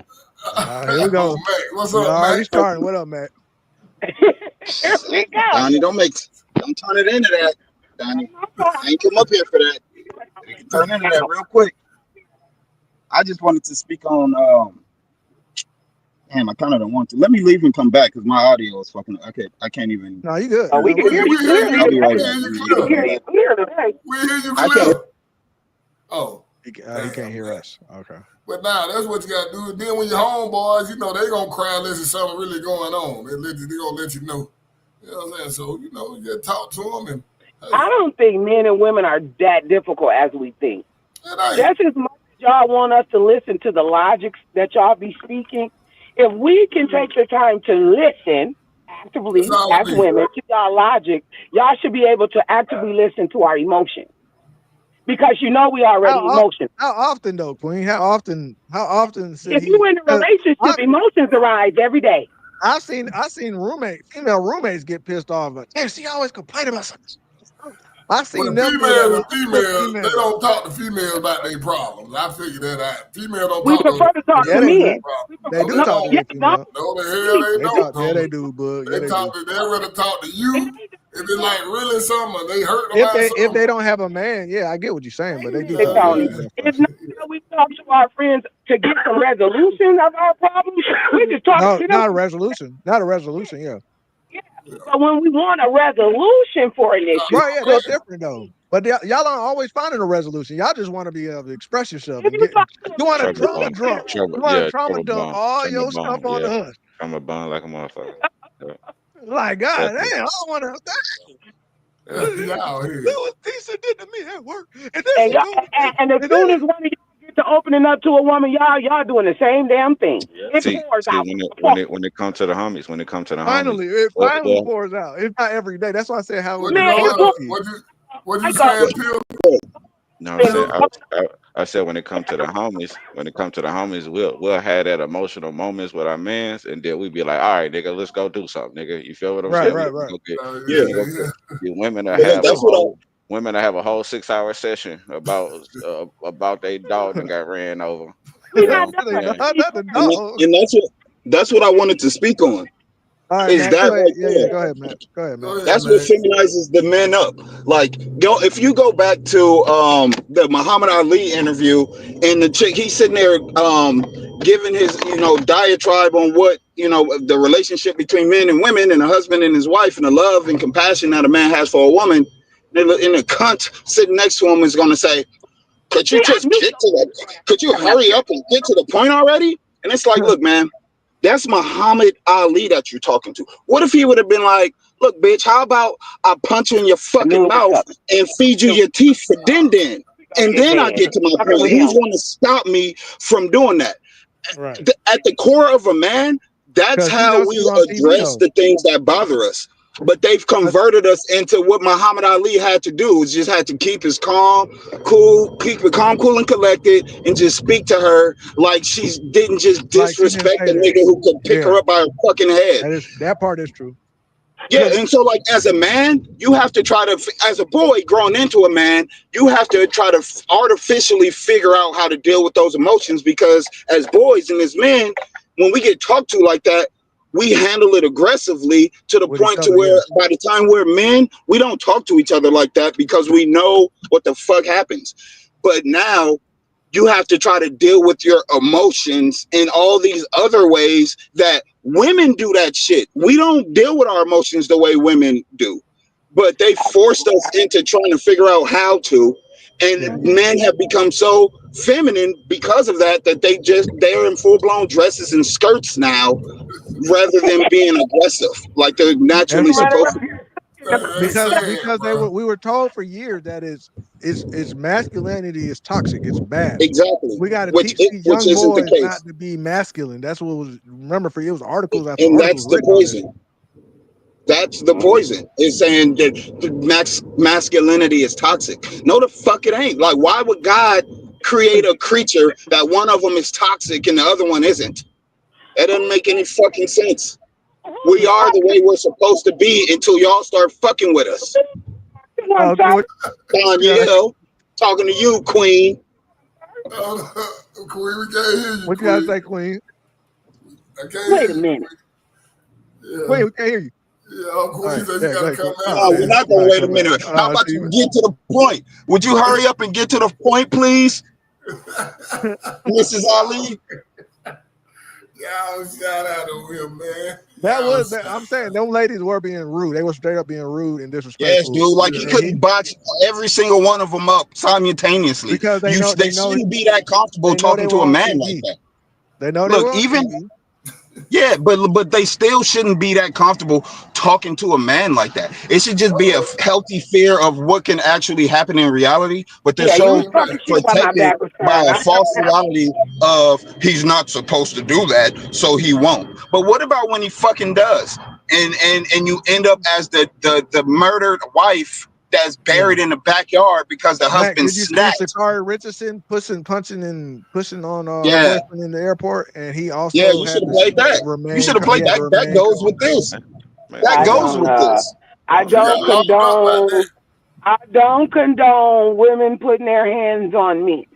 Here we go. Matt, what's up, Matt? Matt? Starting. What up, Matt? Here we go. Donnie, don't turn it into that, Donnie. I ain't come up here for that. You can turn into that real quick. I just wanted to speak on Damn, I kind of don't want to. Let me leave and come back because my audio is fucking. I can't even. No, you good. Oh, we can hear you clearly. I'll be right We back. can hear you clearly. We hear you I clear. can't. Oh, He can't hear us. Okay. but now that's what you got to do. Then when you're homeboys, you know they gonna cry unless there's something really going on. They gonna let you know. You know what I'm saying? So you know, you just talk to them and. I don't think men and women are that difficult as we think. Just as much as y'all want us to listen to the logics that y'all be speaking, if we can take the time to listen actively as women to y'all logic, y'all should be able to actively listen to our emotions. Because you know we already emotional. How often though, Queen? How often? If you in a relationship, emotions arise every day. I've seen female roommates get pissed off. Like, damn, she always complain about something. I've seen them. Females, they don't talk to females about their problems. I figured that out. Females don't We talk prefer to talk to men. They do talk to females. No, the hell they don't. Yeah, they do, but They rather talk to you if it's like really something they hurt about something. If they don't have a man, yeah, I get what you're saying, but they do. It's not that we talk to our friends to get some resolution of our problems. We just talk to them. Not a resolution. Not a resolution, yeah. But when we want a resolution for an issue, Right, yeah, that's different though. But y'all aren't always finding a resolution. Y'all just want to be able to express yourself. You want to trauma drunk. You want to trauma dump all your stuff on the hush. I'm a bun like a motherfucker. Yeah. Like, God damn, I don't want to. That decent did to me at work. and as soon as one of y'all get to opening up to a woman, y'all doing the same damn thing. It pours out. When it comes to the homies, Finally, it finally pours out. It's not every day. That's why I said how. What you saying, Peel? No, I said when it comes to the homies, we'll have that emotional moments with our mans, and then we be like, all right, nigga, let's go do something, nigga. You feel what I'm saying? Right. Women that have a whole 6-hour session about their dog that got ran over. And that's what I wanted to speak on. All right, is man, that go ahead, man. Go ahead, man. That's what feminizes the men up. Like, if you go back to the Muhammad Ali interview, and the chick, he's sitting there giving his diatribe on what the relationship between men and women, and a husband and his wife, and the love and compassion that a man has for a woman. And the cunt sitting next to him is going to say, "Could you just could you hurry up and get to the point already?" And it's like, look, man. That's Muhammad Ali that you're talking to. What if he would have been like, look, bitch, how about I punch you in your fucking mouth and feed you your teeth for din? And then I get to my point. He's going to stop me from doing that. Right. At the core of a man, that's how we address the things that bother us. But they've converted us into what Muhammad Ali had to do. Is just had to keep his calm, cool, and collected, and just speak to her like she didn't just disrespect the nigga who could pick her up by her fucking head. That part is true. Yeah, and so like as a man, you have to try to, as a boy growing into a man, you have to try to artificially figure out how to deal with those emotions, because as boys and as men, when we get talked to like that, we handle it aggressively to the point to where by the time we're men, we don't talk to each other like that because we know what the fuck happens. But now you have to try to deal with your emotions in all these other ways that women do that shit. We don't deal with our emotions the way women do, but they forced us into trying to figure out how to. And men have become so feminine because of that they're in full-blown dresses and skirts now rather than being aggressive like they're naturally supposed to. Because we were told for years that is masculinity is toxic, it's bad. Exactly. We got to teach these young boys not to be masculine. That's what was. Remember, for it was articles after and articles. That's the poison. That's the poison. Is saying that masculinity is toxic. No, the fuck it ain't. Like, why would God create a creature that one of them is toxic and the other one isn't? That doesn't make any fucking sense. We are the way we're supposed to be until y'all start fucking with us. Danielle, talking to you, Queen. Queen, we can't hear you. What you gotta say, Queen? Wait a minute. Wait, we can't hear you. Yeah, Queen says you gotta come out. We're not gonna wait a minute. How about you get to the point? Would you hurry up and get to the point, please? Mrs. Ali? Y'all shout out on him, man. That was, I'm saying, them ladies were being rude. They were straight up being rude and disrespectful. Yes, dude. Like he couldn't box every single one of them up simultaneously because they shouldn't be that comfortable talking to a man like that. They know. Look, even yeah, but they still shouldn't be that comfortable talking to a man like that. It should just be a healthy fear of what can actually happen in reality. But they're so protected by a false reality of he's not supposed to do that, so he won't. But what about when he fucking does? And you end up as the murdered wife that's buried in the backyard because the husband snapped. Sha'Carri Richardson pushing on Yeah. boyfriend in the airport, and he also Yeah, you should have played that. You should have played that. That goes with this. That goes with this. I don't condone women putting their hands on me.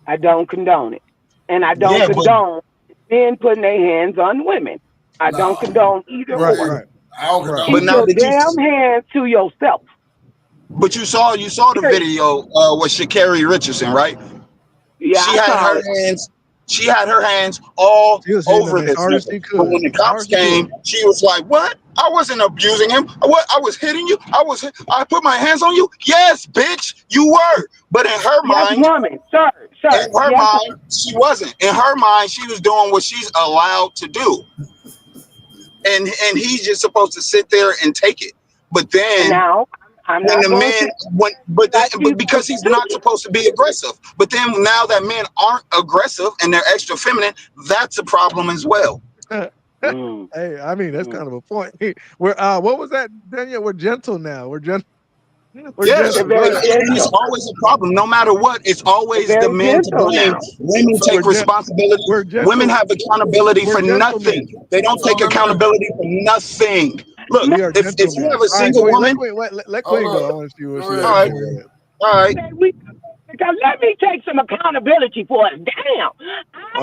I don't condone it, and I don't condone men putting their hands on women. I don't condone either one. Keep your damn hands to yourself. But you saw the video with Sha'Carri Richardson, right? Yeah, she had her hands all over this nigga. But when the cops came, she was like, "What? I wasn't abusing him. What? I was hitting you. I put my hands on you. Yes, bitch, you were." But in her mind, woman, sir, in her mind, she wasn't. In her mind, she was doing what she's allowed to do, and he's just supposed to sit there and take it. But then but because he's not supposed to be aggressive. But then now that men aren't aggressive and they're extra feminine, that's a problem as well. Hey, I mean that's kind of a point. We're what was that, Daniel? We're gentle now. We're gentle. Yes, and it's always a problem. No matter what, it's always the men to blame. Women take responsibility. Women have accountability for nothing. They don't take accountability for nothing. Look, if you have a single woman, let Queen go. I want to see what she all right. Because let me take some accountability for us. Damn.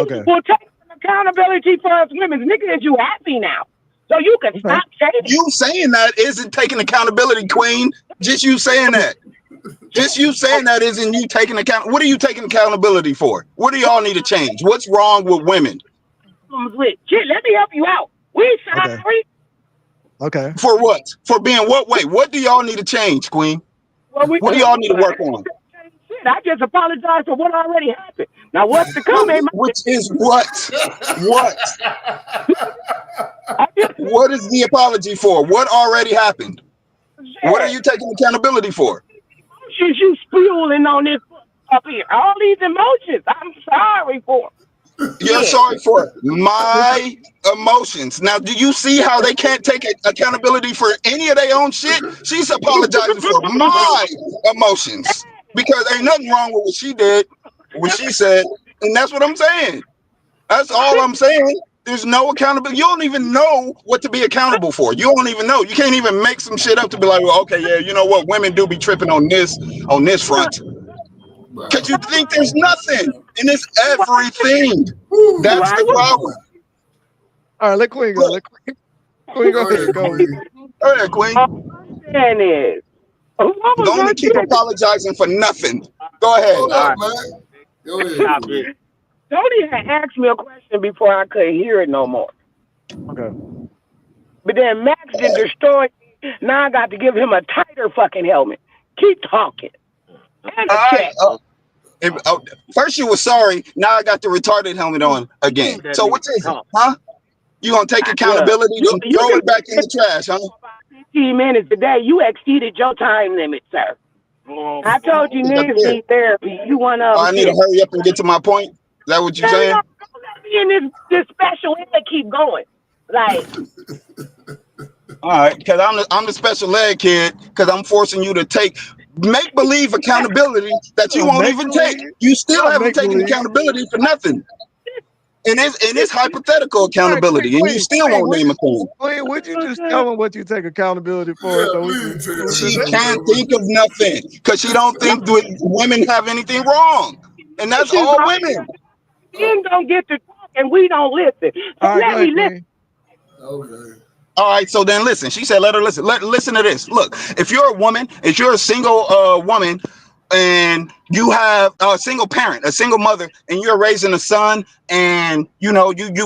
Okay. We'll take some accountability for us women. Nigga, is you happy now? So you can stop saying you saying that isn't taking accountability, Queen. Just you saying that. Just you saying that isn't you taking account. What are you taking accountability for? What do y'all need to change? What's wrong with women? Shit, let me help you out. We sorry. Okay. For what? For being what way? What do y'all need to change, Queen? Well, what do y'all need to work on? I just apologize for what already happened. Now what's to come? Which is what? What? What is the apology for? What already happened? What are you taking accountability for? You spewing on this up here. All these emotions. I'm sorry for. You're sorry for my emotions. Now, do you see how they can't take accountability for any of their own shit? She's apologizing for my emotions because ain't nothing wrong with what she did, what she said, and that's what I'm saying. That's all I'm saying. There's no accountability. You don't even know what to be accountable for. You don't even know. You can't even make some shit up to be like, well, okay, yeah, you know what? Women do be tripping on this front. Because you think there's nothing, and it's everything. That's the problem. All right, let Queen go. Let Queen go ahead. Go ahead, Queen. Don't keep apologizing for nothing. Go ahead. Tony had asked me a question before I couldn't hear it no more. Okay. But then Max did destroy me. Now I got to give him a tighter fucking helmet. Keep talking. First you were sorry. Now I got the retarded helmet on again. So what is it? Huh? You gonna take accountability and throw it back in the trash, huh? 15 minutes a day. You exceeded your time limit, sir. I told you niggas need therapy. You one of them. I need to hurry up and get to my point. Is that what you're saying? Don't let me in this special ed keep going. Like all right, because I'm the special ed kid, because I'm forcing you to take make believe accountability that you won't even take. You still haven't taken accountability for nothing. And it's hypothetical accountability, and you still won't name a thing. Wait, would you just tell them what you take accountability for? She can't think of nothing because she don't think women have anything wrong, and that's all women. Men don't get to talk, and we don't listen. So let me listen. Okay. All right, so then listen. She said, "Let her listen. Listen to this. Look, if you're a woman, if you're a single woman, and you have a single parent, a single mother, and you're raising a son, and you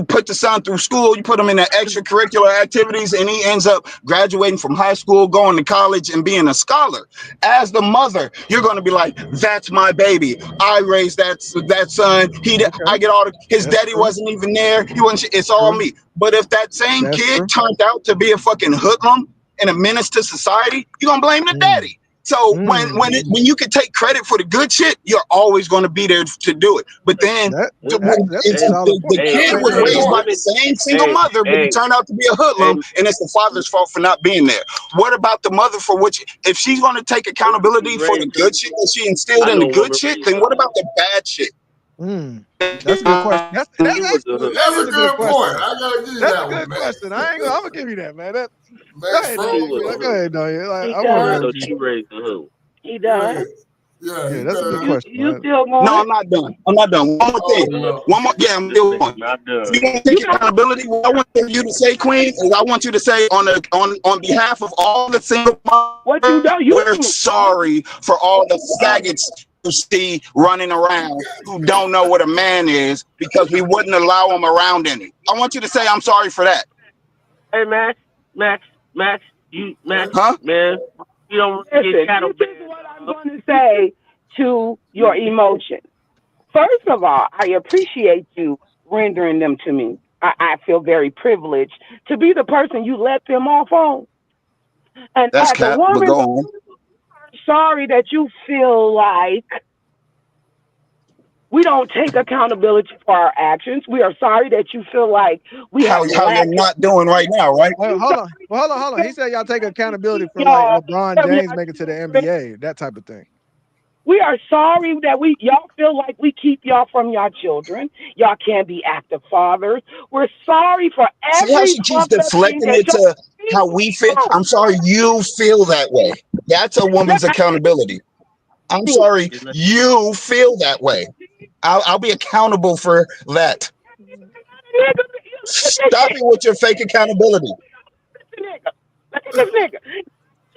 put the son through school, you put him in the extracurricular activities, and he ends up graduating from high school, going to college, and being a scholar. As the mother, you're going to be like, that's my baby. I raised that son. I get all his daddy wasn't even there. He wasn't. It's all me. But if that same kid turned out to be a fucking hoodlum and a menace to society, you're gonna blame the daddy. So when you can take credit for the good shit, you're always going to be there to do it. But then the kid was raised by the same single mother, but he turned out to be a hoodlum, and it's the father's fault for not being there. What about the mother for which, if she's going to take accountability for the good shit that she instilled in the good shit, then what about the bad shit? That's a good question. That's a good point. I gotta give you that's that a good one, question. I'm gonna give you that, man. Go ahead, Daniel. He does. Yeah, that's a good question. You still going? No, I'm not done. I'm not done. One more thing. One more. Yeah, I'm still going. You want to take accountability? What I want you to say, Queen, is I want you to say on behalf of all the single mothers, we're sorry for all the faggots you see running around who don't know what a man is, because we wouldn't allow them around any. I want you to say I'm sorry for that. Hey, Max, man, you don't Listen, get cattle. this is what I'm going to say to your emotions. First of all, I appreciate you rendering them to me. I feel very privileged to be the person you let them off on. And That's as cap, a but woman, go on. I'm sorry that you feel like we don't take accountability for our actions. We are sorry that you feel like we How you're not doing right now, right? Hold on. He said y'all take accountability for like LeBron James making to the NBA, that type of thing. We are sorry that y'all feel like we keep y'all from y'all children. Y'all can't be active fathers. We're sorry for every. See how she keeps deflecting it to how we feel? I'm sorry you feel that way. That's a woman's accountability. I'm sorry you feel that way. I'll be accountable for that. Stop it with your fake accountability. Look at this nigga.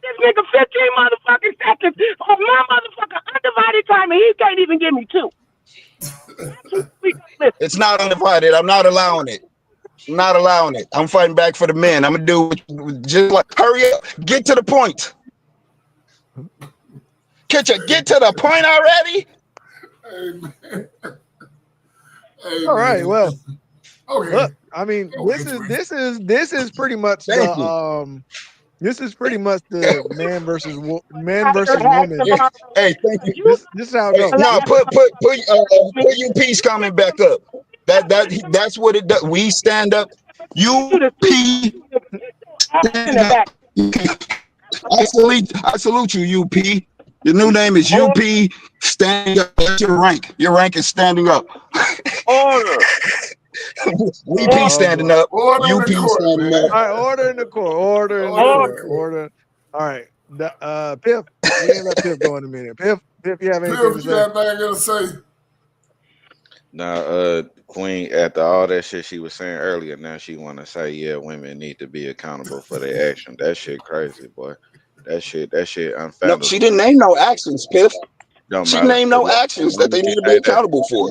This nigga 15 motherfucking seconds of my motherfucking undivided time, and he can't even give me 2. It's not undivided. I'm not allowing it. I'm not allowing it. I'm fighting back for the men. I'm gonna do just like, hurry up, get to the point. Get to the point already. All right. Well, okay. Look, I mean, this is pretty much the this is pretty much the man versus woman. Hey, thank you. This is how it goes. No, put UP's comment back up. That's what it does. We stand up. UP. I salute you, UP. Your new name is UP. Standing up. That's your rank. Your rank is standing up. Order. We be standing up. UP standing up. All right, order in the court. Order. All right. Piff, we ain't let Piff go in a minute. Piff, you have anything to say? Now, Queen, after all that shit she was saying earlier, now she want to say, yeah, women need to be accountable for their action. That shit crazy, boy. That shit unfathomable. No, she didn't name no actions, Piff. She named no actions that they need to be accountable for.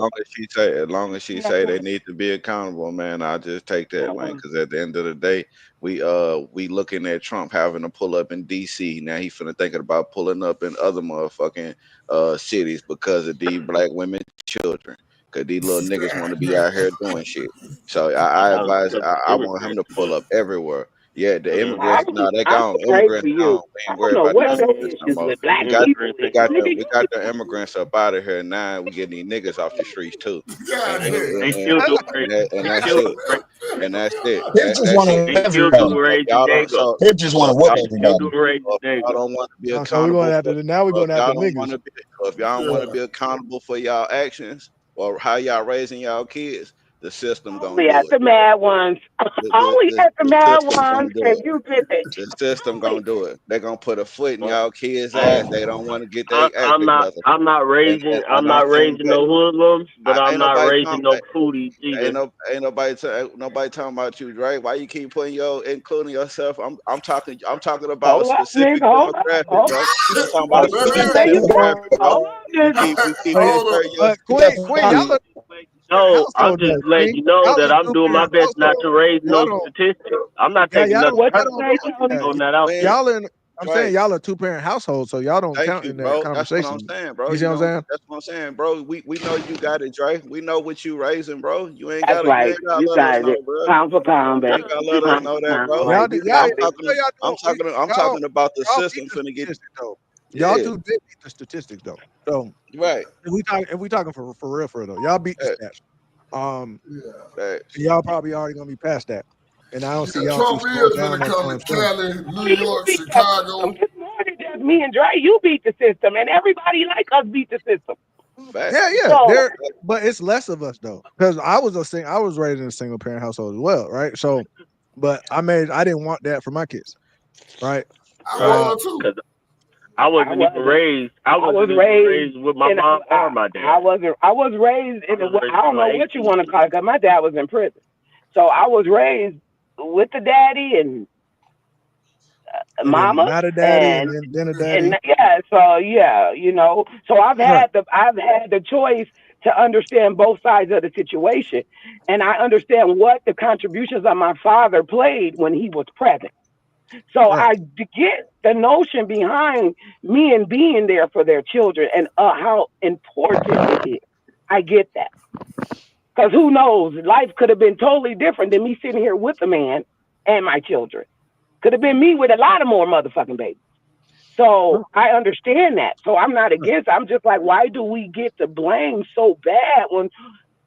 As long as she say they need to be accountable, man, I'll just take that, man. Because at the end of the day, we looking at Trump having to pull up in DC. Now he finna thinking about pulling up in other motherfucking cities because of these black women children. Because these little niggas want to be out here doing shit. So I advise, I want him to pull up everywhere. Yeah, the immigrants, no, they gone. Immigrants gone. We ain't worried about the immigrants no more. We got the immigrants up out of here. Now we getting these niggas off the streets too. And that's it. They just want to everybody. They just want to whoop everybody. Y'all don't want to be accountable. So we're going after If y'all don't want to be accountable for y'all actions or how y'all raising y'all kids, The system gonna Only do at it. the mad ones. Only at the mad system gonna ones do can it. you get it. The system gonna do it. They're gonna put a foot in Well, y'all kids' ass. They don't want to get their act I'm not together. I'm not raising I'm And I not think raising that no hoodlums, but I'm ain't not nobody raising talking. no cooties either. Ain't nobody talking about you, Dre. Why you keep putting including yourself? I'm talking about a Hold up, specific nigga. Hold up. demographic, Hold bro. up. I'm talking about a Let me specific say you demographic, bro. hold up, nigga. We keep Hold up. inserting But yourself. Queen, y'all are No, I'm household just though. letting Queen, you know y'all that are I'm two doing my parent best not household. to raise Y'all no don't. statistics. I'm not Yeah, taking y'all nothing don't. Y'all personal. don't. I'm just Yeah, throwing that out there. y'all in. I'm saying Right. y'all are two parent household, so y'all don't Thank count you, in that bro. That's what I'm conversation. saying, bro. You see what I'm saying? That's what I'm saying, bro. We know you got it, Dre. We know what you raising, bro. You ain't That's gotta right. let You us got know, it. bro. Pound for pound, You baby. ain't gotta let us Pound know for that, pound. bro. Like Y'all, you y'all, got I'm it. talking. y'all I'm don't. talking. I'm Y'all, talking about the y'all system beat the finna get. statistics though. Y'all Yeah. do beat the statistics though. So Right. if we talking for real though, y'all beat the stats. Y'all probably already gonna be past that, and I don't see y'all Trump keep slowing is down finna that come time to soon. Cali, New You York, beat that Chicago. system. It's more than just me and Dre. You beat the system, and everybody like us beat the system. Yeah, So there, but it's less of us though, because I was raised in a single parent household as well, right? So, but I didn't want that for my kids, right? I was too. I wasn't even raised. I wasn't even raised with my mom or my dad. I was raised in I don't know what you want to call it, because my dad was in prison. So I was raised with the daddy and mama not a daddy, and then a daddy. and yeah, so yeah, you know. So I've had the choice to understand both sides of the situation, and I understand what the contributions of my father played when he was present. So I get the notion behind men being there for their children and how important it is. I get that. Because who knows, life could have been totally different than me sitting here with a man and my children. Could have been me with a lot of more motherfucking babies. So I understand that. So I'm not against it. I'm just like, why do we get the blame so bad when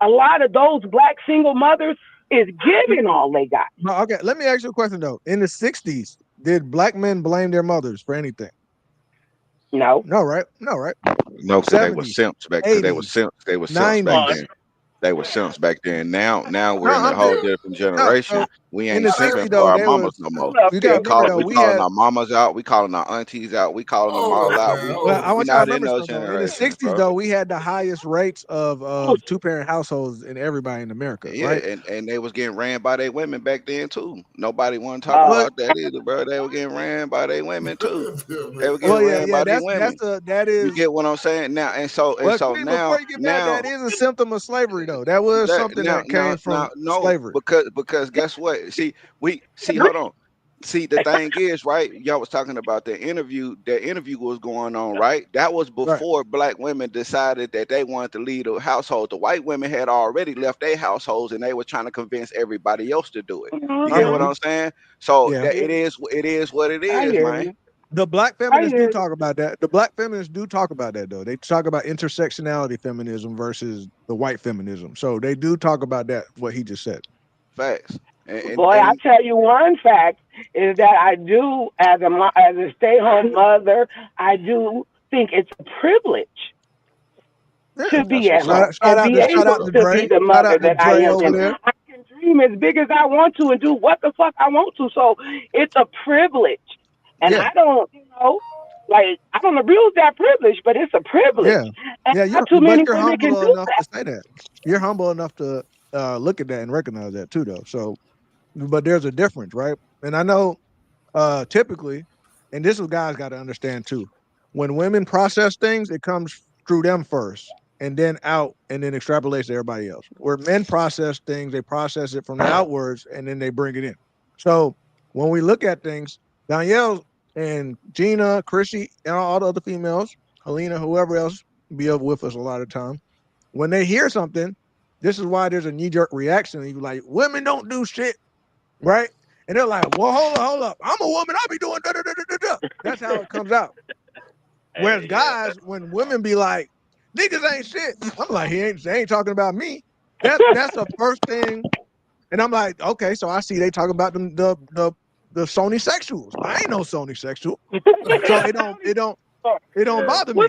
a lot of those black single mothers is giving all they got? Okay, let me ask you a question though. In the 60s, did black men blame their mothers for anything? No. No, right? No, right? No, because they were 70s, simps back. Because 80s, they were simps back 90s. then. They were simps back then. Now we're in a whole different generation. We in ain't the simping 60s for though, our they mamas was. no more. You gotta remember though, We we calling had. our mamas out. We calling our aunties out. We calling them all out. Well, I We want y'all to not in remember those something though. In the generations, 60s bro. though, we had the highest rates of two-parent households in everybody in America, Yeah, right? and they was getting ran by their women back then too. Nobody want to talk about that either, bro. They were getting ran by their women too. They were getting ran by their women. That is. You get what I'm saying now, and so Queen, now before you get mad, that is a symptom of slavery though. That was something that came from slavery. because guess what? See, hold on. See, the thing is, right? Y'all was talking about the interview. The interview was going on, right? That was before black women decided that they wanted to lead a household. The white women had already left their households, and they were trying to convince everybody else to do it. You get what I'm saying? So that it is what it is, man. The black feminists do talk about that. The black feminists do talk about that though. They talk about intersectionality feminism versus the white feminism. So they do talk about that. What he just said. Facts. Boy, I tell you one fact is that I do, as a stay-home mother, I do think it's a privilege to be at home and be able to be the mother that I am. And I can dream as big as I want to and do what the fuck I want to. So it's a privilege, and I don't, like I don't abuse that privilege, but it's a privilege. And not too many you're women can humble do enough that. to say that. You're humble enough to look at that and recognize that too, though. So, but there's a difference, right? And I know typically, and this is guys got to understand too. When women process things, it comes through them first, and then out, and then extrapolates to everybody else. Where men process things, they process it from the outwards, and then they bring it in. So when we look at things, Danielle and Gina, Chrissy, and all the other females, Helena, whoever else be up with us a lot of time, when they hear something, this is why there's a knee-jerk reaction. You're like, women don't do shit, right? And they're like, well, hold up. I'm a woman. I'll be doing da da da da da. That's how it comes out. Whereas guys, when women be like, niggas ain't shit, I'm like, they ain't talking about me. That's the first thing. And I'm like, okay, so I see they talking about them the Sony sexuals. I ain't no Sony sexual. So it don't bother me.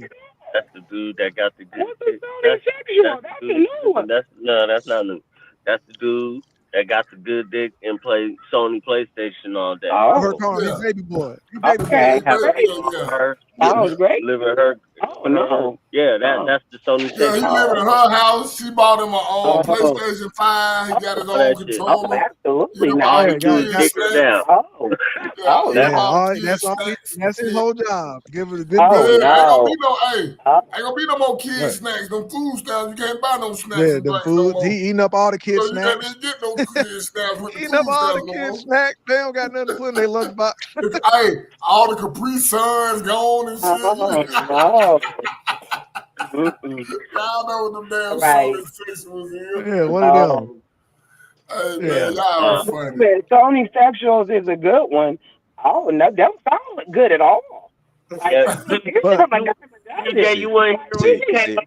That's the dude that got the good. That's the sexual. That's the new one. That's not new. That's the dude that got the good dick and play Sony PlayStation all day. Her calling his baby boy. His baby Okay. boy. Have Great. her Sounds great. living her. Oh no. Yeah, that's the Sony Yeah, he Station. living in her house. She bought him a Oh. PlayStation 5. He got his All own that shit. controller. Absolutely You know, not. all Yeah, the got- kids got- Dick her snacks. down. Oh. Yeah, Oh yeah, Yeah, no. all the all, kids that's all. snacks. That's his Yeah. whole job. Give it a good Oh bill. Yeah, ain't gonna be no. no, hey, ain't gonna be no more kid Right. snacks. Them food stamps, you can't buy no snacks Yeah, and them drinks no foods. more. He eating up all the So kids' you can't snacks. even get no kid snacks with the Eating up food all the stamps no kids' more. snacks. They don't got nothing to put in their lunchbox. Hey, all the Capri Suns gone and shit. Oh no. Mm-mm. Y'all know what them damn Right. Sony Six was in. Yeah, one of them. Hey Yeah. man, y'all are funny. But Sony Sexuals is a good one. Oh no, that don't sound good at all. Like, Yeah. But DJ, you want to hear See, what see,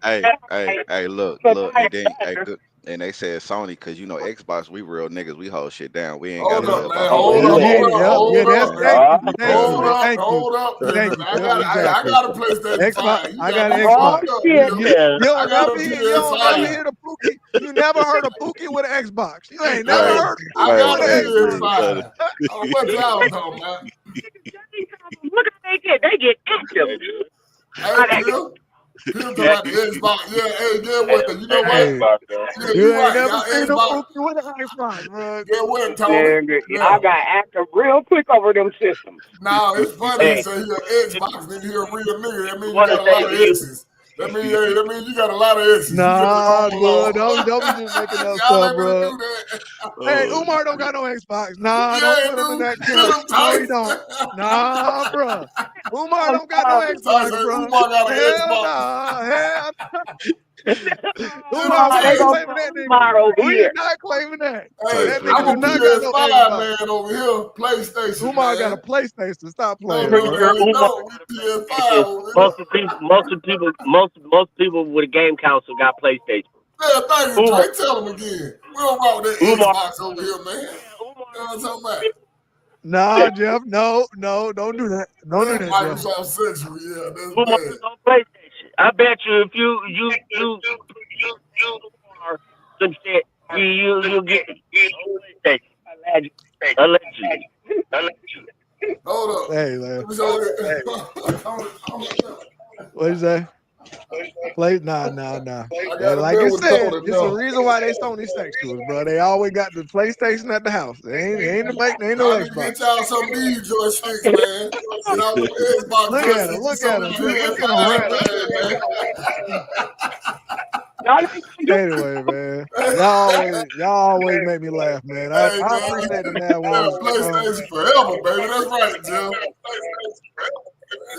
hey, look, and then, good. And they said Sony, because Xbox, we real niggas, we hold shit down. We ain't Hold gotta up, worry man. about Hold all up, yeah, hold yeah, up, hold that's up. thank you, Hold up, thank you, hold up. thank you. I got a PlayStation 5. You I got an gotta Xbox. Oh shit. You I don't got a never hear, you don't never PS5. hear the Pookie. You never heard of Pookie with an Xbox. You ain't never Right, heard of I Pookie got with a an Xbox. PS5. Oh, what y'all talking about? Look at they get active. Hey, Phil talking about the Xbox. Yeah, hey, get what? You know what? Hey, Yeah, you you ain't right. never Y'all seen no Xbox. Pookie with an Xbox, bro. Get what, Tony? Nigga, Yeah. I got active real quick over them systems. Nah, it's funny Hey. you say he an Xbox, then you a real nigga. That means you Wanna got a lot say of you- X's. That means you got a lot of X's. Nah, You bro, get the don't be just making up Y'all stuff, ain't bro. gonna do that. Hey, Umar don't got no Xbox. Nah, Yeah, don't he put him in do. that Get camp. him, No, he Tyson. don't. Nah, bro. Umar don't got no Xbox, Tyson, bro. Umar got an Hell Xbox. nah, hell Umar, Umar, they ain't gonna claiming that put Umar nigga. over We here. are not claiming that. Hey, That I'm nigga a do not got no PS5 Xbox. man over here. PlayStation, Umar man. got a PlayStation. Stop No, playing, no, Pretty bro. sure no, we Umar. don't. We PS5 over here. Most people with a game console got PlayStation. Yeah, thank you, Umar. Trey. Tell him again. We don't rock that Umar. Xbox over here, man. You know what I'm talking about? Nah, Jeff. No, don't do that. Don't do that, Jeff. Microsoft Central, yeah, that's Umar bad. is on PlayStation. I bet you if you are some shit, you get PlayStation. Allegedly. Hold up. Hey, man. Let me show you. What'd you say? Play? Nah. got And a like bill you with said, Tony, it's no. the reason why they Sony Sexuals, bro. They always got the PlayStation at the house. They ain't no Y'all need to Xbox. get y'all some of these joysticks, man. Get out the Xbox Look at him. joysticks. Look Some at of him. the Look at him PS5, man. Anyway, man, y'all always make me laugh, man. I Hey, man. appreciate the mad Yeah, ones. PlayStation forever, baby. That's right, Jim.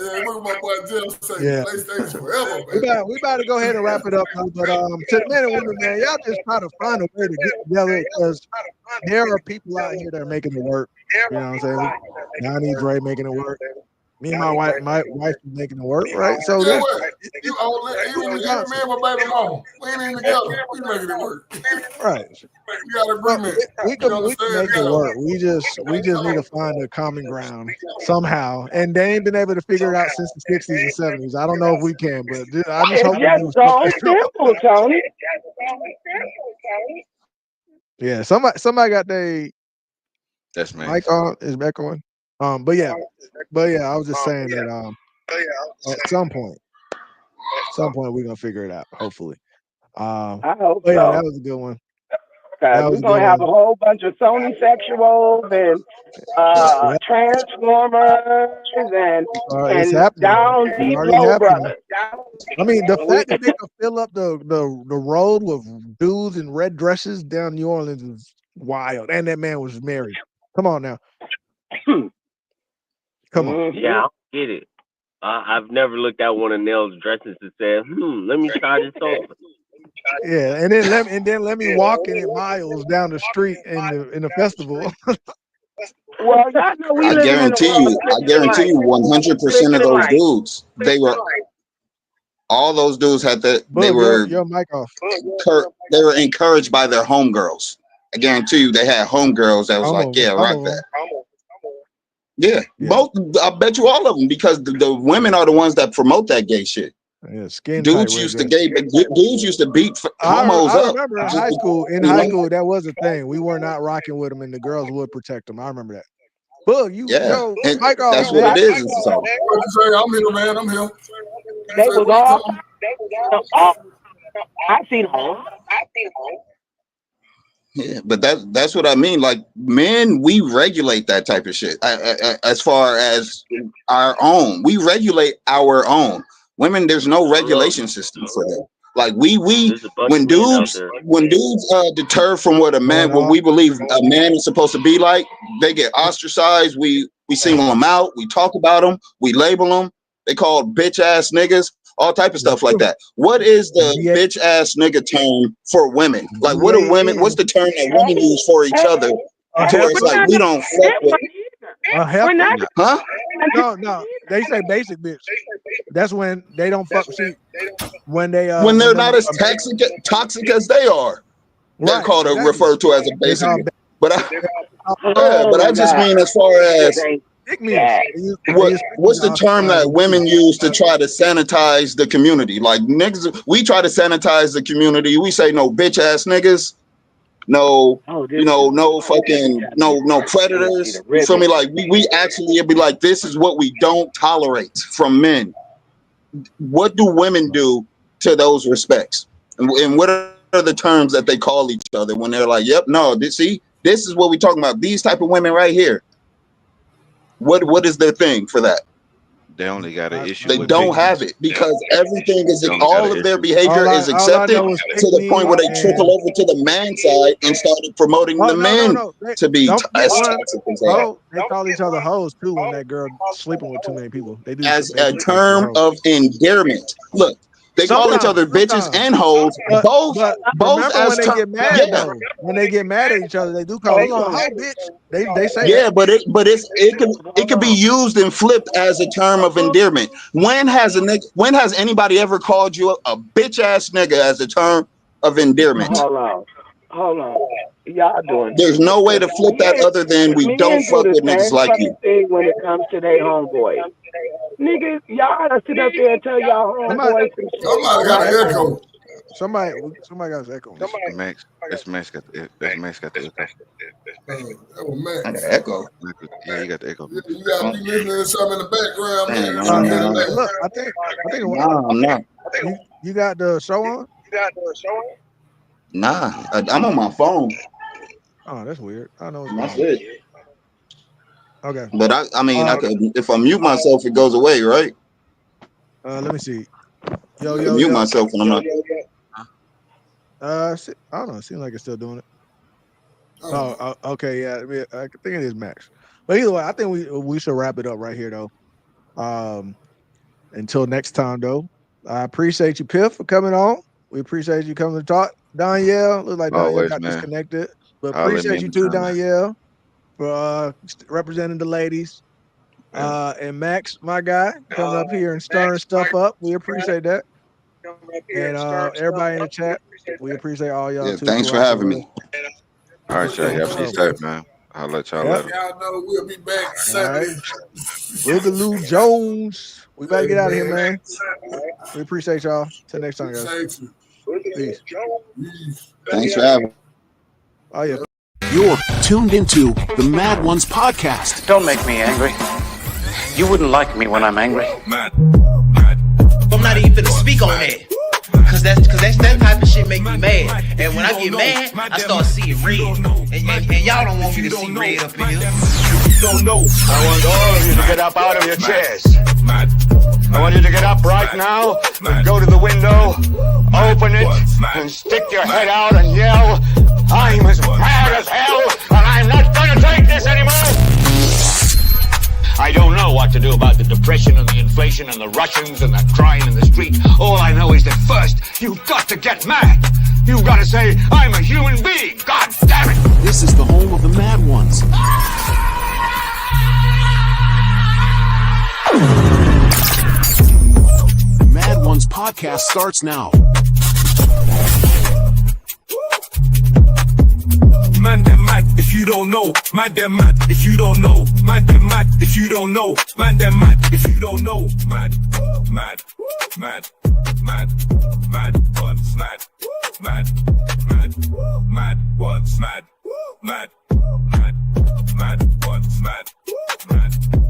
Yeah, look at my boy Jim say Yeah. PlayStation forever, We baby. about to go ahead and wrap it up, though. But to the men and women, man, y'all just try to find a way to get together because there are people out here that are making it work. You know what I'm saying? Donnie Dre making it work. Me and my wife is making it work, right? So Yeah, there's what? You own it. Even me and my baby mama. We ain't even together. We making it work. right. We got agreement. We You can understand? make it work. We just need to find a common ground somehow. And they ain't been able to figure it out since the 60s and 70s. I don't know if we can, but I just hope we do. It's just so simple, Tony. Yeah, somebody got their That's man. mic on. Is back on? But yeah, I was just saying that at some point we're gonna figure it out. Hopefully. I hope But yeah, so. that was a good one. Okay, That was we're a gonna good have a one. whole bunch of Sony Sexuals and Transformers It's and happening. Down It's Deep already Low happening. Brothers. I mean, the We- fact that they could fill up the road with dudes in red dresses down New Orleans is wild. And that man was married. Come on now. Come on. Yeah, I don't get it. I've never looked at one of Nell's dresses and said, let me try this on. Yeah, and then let me walk in it miles down the street in the festival. Well, y'all know we I living in the guarantee you 100% of those dudes, all those dudes had that they Boog, were your mic off. they were encouraged by their homegirls. I guarantee you they had homegirls that was like, yeah, rock that. Yeah, both. I bet you all of them because the women are the ones that promote that gay shit. Yeah, skin Dudes tight used to red dress. dudes used to beat homos I up. remember in just high to- school. In you high know? school, that was a thing. We were not rocking with them, and the girls would protect them. I remember that. Bug, Yeah, and Mike off, that's what man. it is. And so, What you say? I'm here, man. I'm here. They was all. I seen home. yeah, but that's what I mean. Like men, we regulate that type of shit. As far as our own, we regulate our own. Women, there's no regulation system for them. Like we There's a bunch when of men out dudes there. deter from what we believe a man is supposed to be like, they get ostracized. We single them out. We talk about them. We label them. They called bitch ass niggas. All type of stuff like that. What is the bitch ass nigga term for women? Like, what are women? What's the term that women use for each other? To where it's like we don't fuck with. A heifer? Huh? No. They say basic bitch. That's when they don't fuck. See, when they when they're not as toxic as they are, they're Right, called exactly. referred to as a basic. called But I just mean as far as what's the term that women use to try to sanitize the community? Like niggas, we try to sanitize the community. We say no bitch ass niggas, no, no fucking no predators. You feel me? Like we actually it'd be like, this is what we don't tolerate from men. What do women do to those respects? And what are the terms that they call each other when they're like, yep, no, this is what we talking about. These type of women right here. What is their thing for that? They only got an issue. They with don't pictures. have it because everything is They only got all an of their issue. behavior is accepted know is to the point where they trickle over to the man side and started promoting the men to be Don't as forget toxic as they are. they call each other hoes too when that girl sleeping with too many people. They do As they a do term of endearment. Look, they call each other bitches and hoes, both remember as when they get mad though. When they get mad at each other, they do call each other hoe, bitch. They say yeah, that. but it could be used and flipped as a term of endearment. When has anybody ever called you a bitch ass nigga as a term of endearment? Hold on. Y'all doing? There's no way to flip that other than we don't fuck with niggas like you. Thing when it comes to their homeboys. Niggas, y'all gotta sit up there and tell y'all homeboys. Somebody got an echo. Somebody got an echo. Max got the echo. Oh man, I got an echo. Yeah, you got the echo. You got me listening to something in the background. Man. Look, I think I'm not. You got the show on? Nah, I'm on my phone. Oh, that's weird. I know. That's it. Okay. But I mean, I could, if I mute myself, it goes away, right? Let me see. I can mute myself when I'm not. I don't know. It seems like it's still doing it. Oh, okay. Yeah, I think it is Max. But either way, I think we should wrap it up right here, though. Until next time, though. I appreciate you, Piff, for coming on. We appreciate you coming to talk. Danielle, looks like Danielle got disconnected. But appreciate you too, Danielle, for representing the ladies. And Max, my guy, coming up here and stirring stuff up. We appreciate that. And everybody in the chat, we appreciate all y'all too. Thanks for having me. All right, y'all. Y'all be safe, man. I'll let y'all later. Y'all know we'll be back Saturday. Boogaloo Jones. We better get out of here, man. We appreciate y'all. Till next time, guys. Peace. Thanks for having me. Oh, yeah. You're tuned into the Mad Ones podcast. Don't make me angry. You wouldn't like me when I'm angry. I'm not even gonna speak on that. Cause that type of shit make me mad. And when I get mad, I start seeing red. And y'all don't want me to see red up in here. I want all of you to get up out of your chairs. I want you to get up right now and go to the window, open it, and stick your head out and yell, I'm as mad as hell, and I'm not gonna take this anymore! I don't know what to do about the depression and the inflation and the Russians and the crying in the street. All I know is that first, you've got to get mad. You've got to say, I'm a human being, God damn it! This is the home of the Mad Ones. The Mad Ones podcast starts now. Man, them mad if you don't know. Man, them mad if you don't know. Man, them mad if you don't know. Man, them mad if you don't know. Mad, mad, mad. mad, mad, what's mad, mad, mad, mad, what's mad, mad, mad, mad, what's mad, mad.